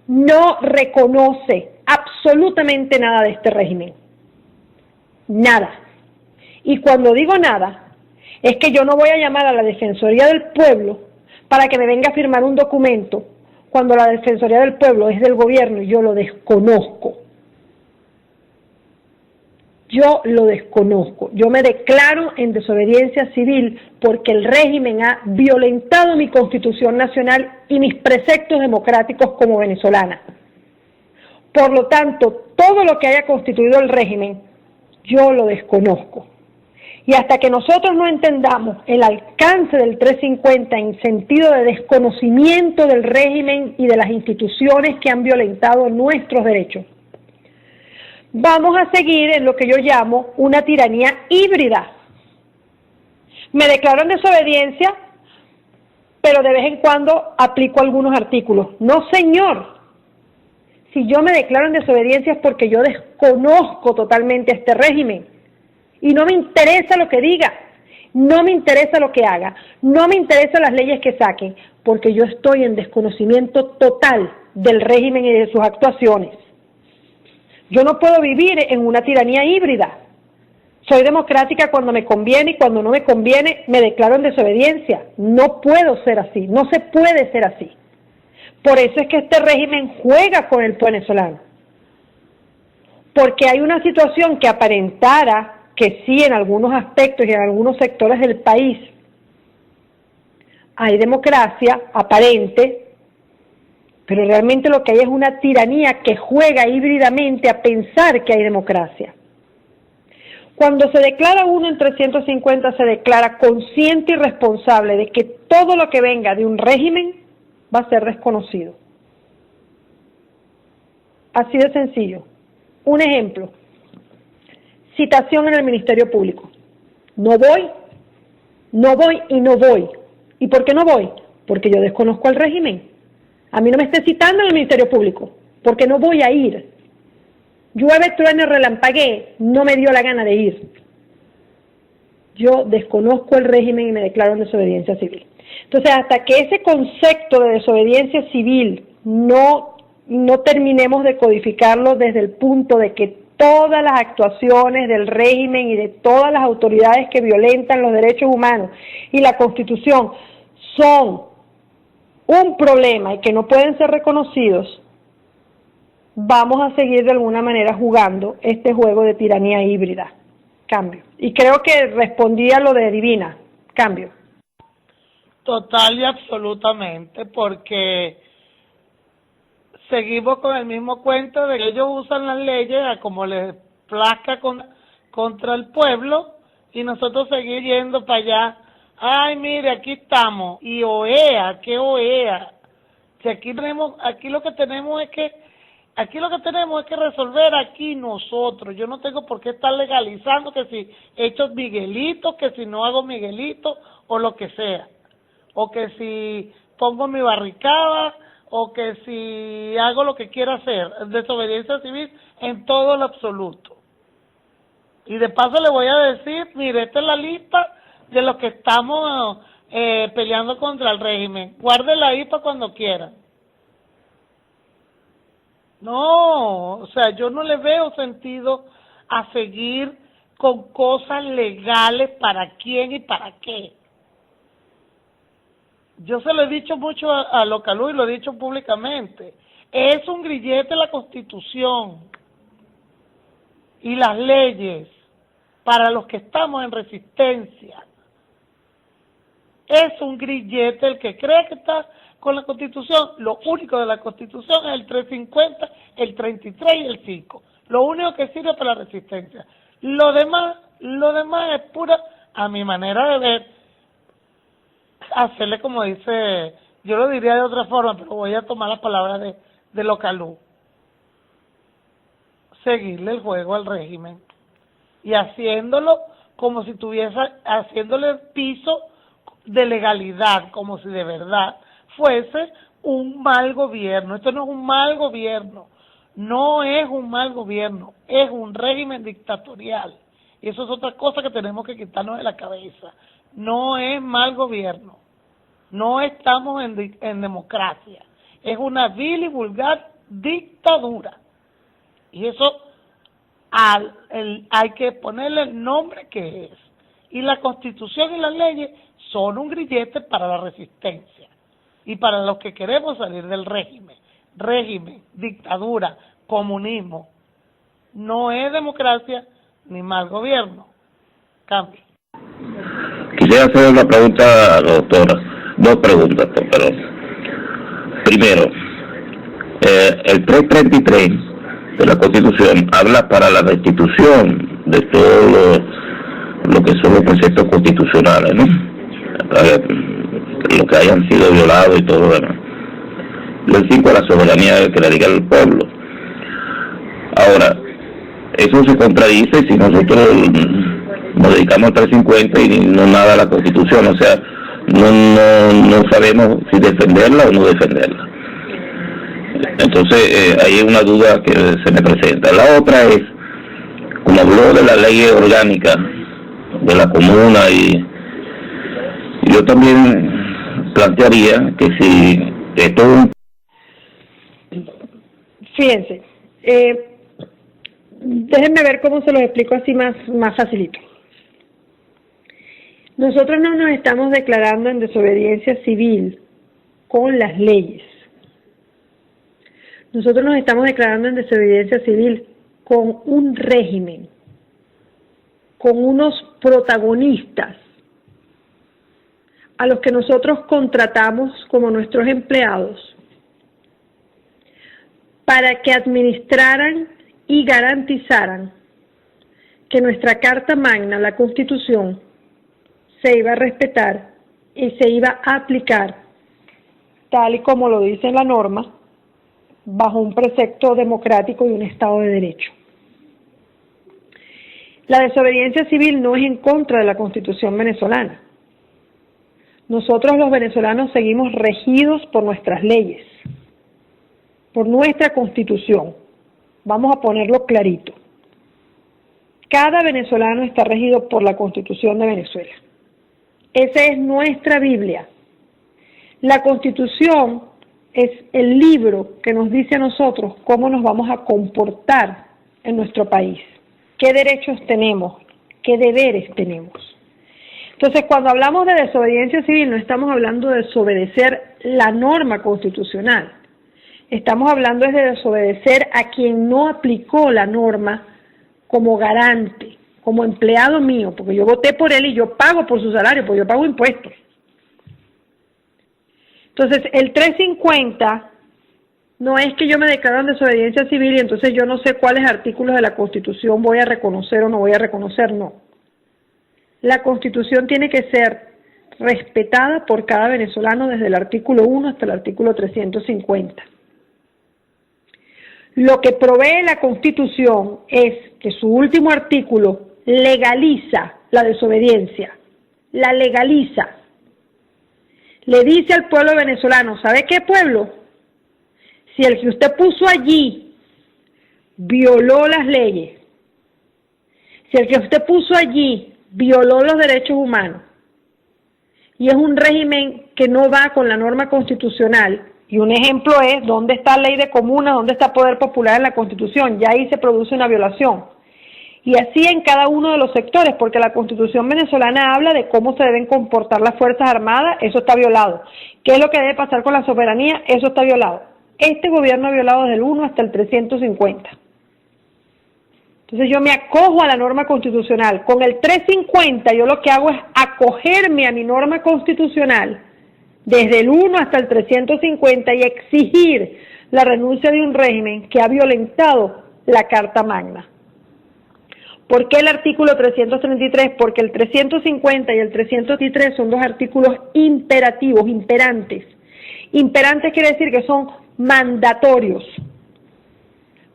no reconoce absolutamente nada de este régimen. Nada. Y cuando digo nada, es que yo no voy a llamar a la Defensoría del Pueblo para que me venga a firmar un documento cuando la Defensoría del Pueblo es del gobierno y yo lo desconozco. Yo lo desconozco. Yo me declaro en desobediencia civil porque el régimen ha violentado mi Constitución Nacional y mis preceptos democráticos como venezolana. Por lo tanto, todo lo que haya constituido el régimen, yo lo desconozco. Y hasta que nosotros no entendamos el alcance del 350 en sentido de desconocimiento del régimen y de las instituciones que han violentado nuestros derechos, vamos a seguir en lo que yo llamo una tiranía híbrida. Me declaro en desobediencia, pero de vez en cuando aplico algunos artículos. No, señor. Si yo me declaro en desobediencia es porque yo desconozco totalmente este régimen. Y no me interesa lo que diga, no me interesa lo que haga, no me interesan las leyes que saquen, porque yo estoy en desconocimiento total del régimen y de sus actuaciones. Yo no puedo vivir en una tiranía híbrida. Soy democrática cuando me conviene y cuando no me conviene me declaro en desobediencia. No puedo ser así, no se puede ser así. Por eso es que este régimen juega con el venezolano. Porque hay una situación que aparentara que sí, en algunos aspectos y en algunos sectores del país hay democracia aparente, pero realmente lo que hay es una tiranía que juega híbridamente a pensar que hay democracia. Cuando se declara uno en 350, se declara consciente y responsable de que todo lo que venga de un régimen va a ser desconocido. Así de sencillo. Un ejemplo. Citación en el Ministerio Público. No voy y no voy. ¿Y por qué no voy? Porque yo desconozco el régimen. A mí no me esté citando en el Ministerio Público, porque no voy a ir. Llueve, truene, relampaguee, no me dio la gana de ir. Yo desconozco el régimen y me declaro en desobediencia civil. Entonces, hasta que ese concepto de desobediencia civil no terminemos de codificarlo desde el punto de que todas las actuaciones del régimen y de todas las autoridades que violentan los derechos humanos y la Constitución son un problema y que no pueden ser reconocidos, vamos a seguir de alguna manera jugando este juego de tiranía híbrida. Cambio. Y creo que respondí a lo de Divina. Cambio. Total y absolutamente, porque seguimos con el mismo cuento de que ellos usan las leyes a como les plazca contra el pueblo y nosotros seguir yendo para allá. Ay, mire, aquí estamos. Y OEA, ¿qué OEA? Si aquí lo que tenemos es que resolver aquí nosotros. Yo no tengo por qué estar legalizando que si he hecho Miguelito, que si no hago Miguelito, o lo que sea. O que si pongo mi barricada, o que si hago lo que quiera hacer. Desobediencia civil en todo lo absoluto. Y de paso le voy a decir, mire, esta es la lista de los que estamos peleando contra el régimen. Guárdela ahí para cuando quiera. No, o sea, yo no le veo sentido a seguir con cosas legales para quién y para qué. Yo se lo he dicho mucho a Localú y lo he dicho públicamente. Es un grillete la Constitución y las leyes para los que estamos en resistencia. Es un grillete el que cree que está con la Constitución. Lo único de la Constitución es el 350, el 33 y el 5. Lo único que sirve para la resistencia. Lo demás es pura, a mi manera de ver, hacerle como dice, yo lo diría de otra forma, pero voy a tomar las palabras de Localú. Seguirle el juego al régimen y haciéndolo como si haciéndole el piso de legalidad, como si de verdad fuese un mal gobierno. Esto no es un mal gobierno, no es un mal gobierno, es un régimen dictatorial. Y eso es otra cosa que tenemos que quitarnos de la cabeza. No es mal gobierno, no estamos en democracia, es una vil y vulgar dictadura. Y eso hay que ponerle el nombre que es. Y la Constitución y las leyes son un grillete para la resistencia y para los que queremos salir del régimen, dictadura, comunismo. No es democracia ni mal gobierno. Cambio. Quisiera hacer una pregunta a la doctora, dos preguntas, perdón. Primero, el 333 de la Constitución habla para la restitución de todo lo que son los preceptos constitucionales, ¿no? Lo que hayan sido violados y todo lo demás. El 5 a la soberanía que le diga al pueblo. Ahora, eso se contradice si nosotros nos dedicamos al 350 y no nada a la Constitución, o sea, no sabemos si defenderla o no defenderla. Entonces, hay una duda que se me presenta. La otra es, como habló de la ley orgánica de la comuna, y yo también plantearía que si esto... Fíjense, déjenme ver cómo se los explico así más facilito. Nosotros no nos estamos declarando en desobediencia civil con las leyes. Nosotros nos estamos declarando en desobediencia civil con un régimen, con unos protagonistas a los que nosotros contratamos como nuestros empleados para que administraran y garantizaran que nuestra Carta Magna, la Constitución, se iba a respetar y se iba a aplicar tal y como lo dice la norma, bajo un precepto democrático y un Estado de Derecho. La desobediencia civil no es en contra de la Constitución venezolana. Nosotros los venezolanos seguimos regidos por nuestras leyes, por nuestra Constitución. Vamos a ponerlo clarito. Cada venezolano está regido por la Constitución de Venezuela. Esa es nuestra Biblia. La Constitución es el libro que nos dice a nosotros cómo nos vamos a comportar en nuestro país, qué derechos tenemos, qué deberes tenemos. Entonces, cuando hablamos de desobediencia civil, no estamos hablando de desobedecer la norma constitucional. Estamos hablando de desobedecer a quien no aplicó la norma como garante, como empleado mío, porque yo voté por él y yo pago por su salario, porque yo pago impuestos. Entonces, el 350 no es que yo me declaro en desobediencia civil y entonces yo no sé cuáles artículos de la Constitución voy a reconocer o no voy a reconocer, no. La Constitución tiene que ser respetada por cada venezolano desde el artículo 1 hasta el artículo 350. Lo que provee la Constitución es que su último artículo legaliza la desobediencia, la legaliza. Le dice al pueblo venezolano, ¿sabe qué, pueblo? Si el que usted puso allí violó las leyes, si el que usted puso allí violó los derechos humanos y es un régimen que no va con la norma constitucional, y un ejemplo es dónde está ley de comunas, dónde está poder popular en la Constitución, ya ahí se produce una violación. Y así en cada uno de los sectores, porque la Constitución venezolana habla de cómo se deben comportar las Fuerzas Armadas, eso está violado. ¿Qué es lo que debe pasar con la soberanía? Eso está violado. Este gobierno ha violado desde el 1 hasta el 350. Entonces yo me acojo a la norma constitucional. Con el 350 yo lo que hago es acogerme a mi norma constitucional desde el 1 hasta el 350 y exigir la renuncia de un régimen que ha violentado la Carta Magna. ¿Por qué el artículo 333? Porque el 350 y el 333 son dos artículos imperativos, imperantes. Imperantes quiere decir que son mandatorios.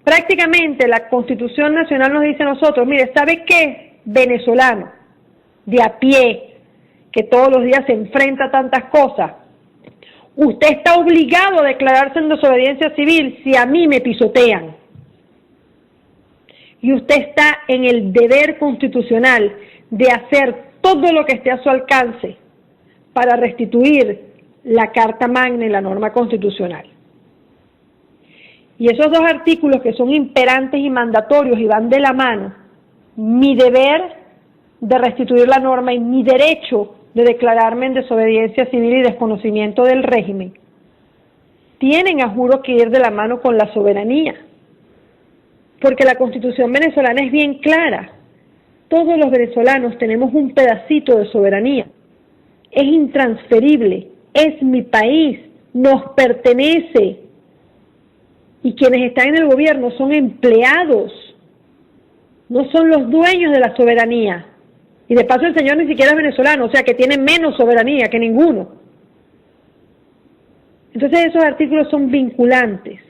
Prácticamente la Constitución Nacional nos dice a nosotros, mire, ¿sabe qué? Venezolano, de a pie, que todos los días se enfrenta a tantas cosas, usted está obligado a declararse en desobediencia civil si a mí me pisotean. Y usted está en el deber constitucional de hacer todo lo que esté a su alcance para restituir la Carta Magna y la norma constitucional. Y esos dos artículos que son imperantes y mandatorios y van de la mano, mi deber de restituir la norma y mi derecho de declararme en desobediencia civil y desconocimiento del régimen, tienen a juro que ir de la mano con la soberanía. Porque la Constitución venezolana es bien clara. Todos los venezolanos tenemos un pedacito de soberanía. Es intransferible, es mi país, nos pertenece. Y quienes están en el gobierno son empleados, no son los dueños de la soberanía. Y de paso el señor ni siquiera es venezolano, o sea que tiene menos soberanía que ninguno. Entonces esos artículos son vinculantes.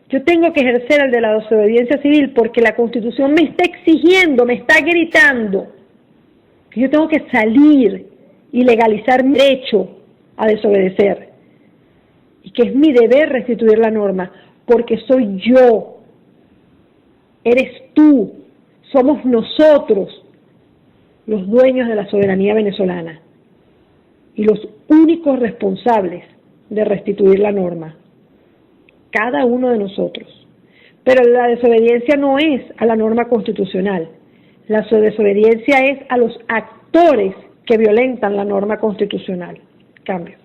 Yo tengo que ejercer el de la desobediencia civil porque la Constitución me está exigiendo, me está gritando que yo tengo que salir y legalizar mi derecho a desobedecer. Y que es mi deber restituir la norma, porque soy yo, eres tú, somos nosotros los dueños de la soberanía venezolana y los únicos responsables de restituir la norma. Cada uno de nosotros. Pero la desobediencia no es a la norma constitucional. La desobediencia es a los actores que violentan la norma constitucional. Cambio.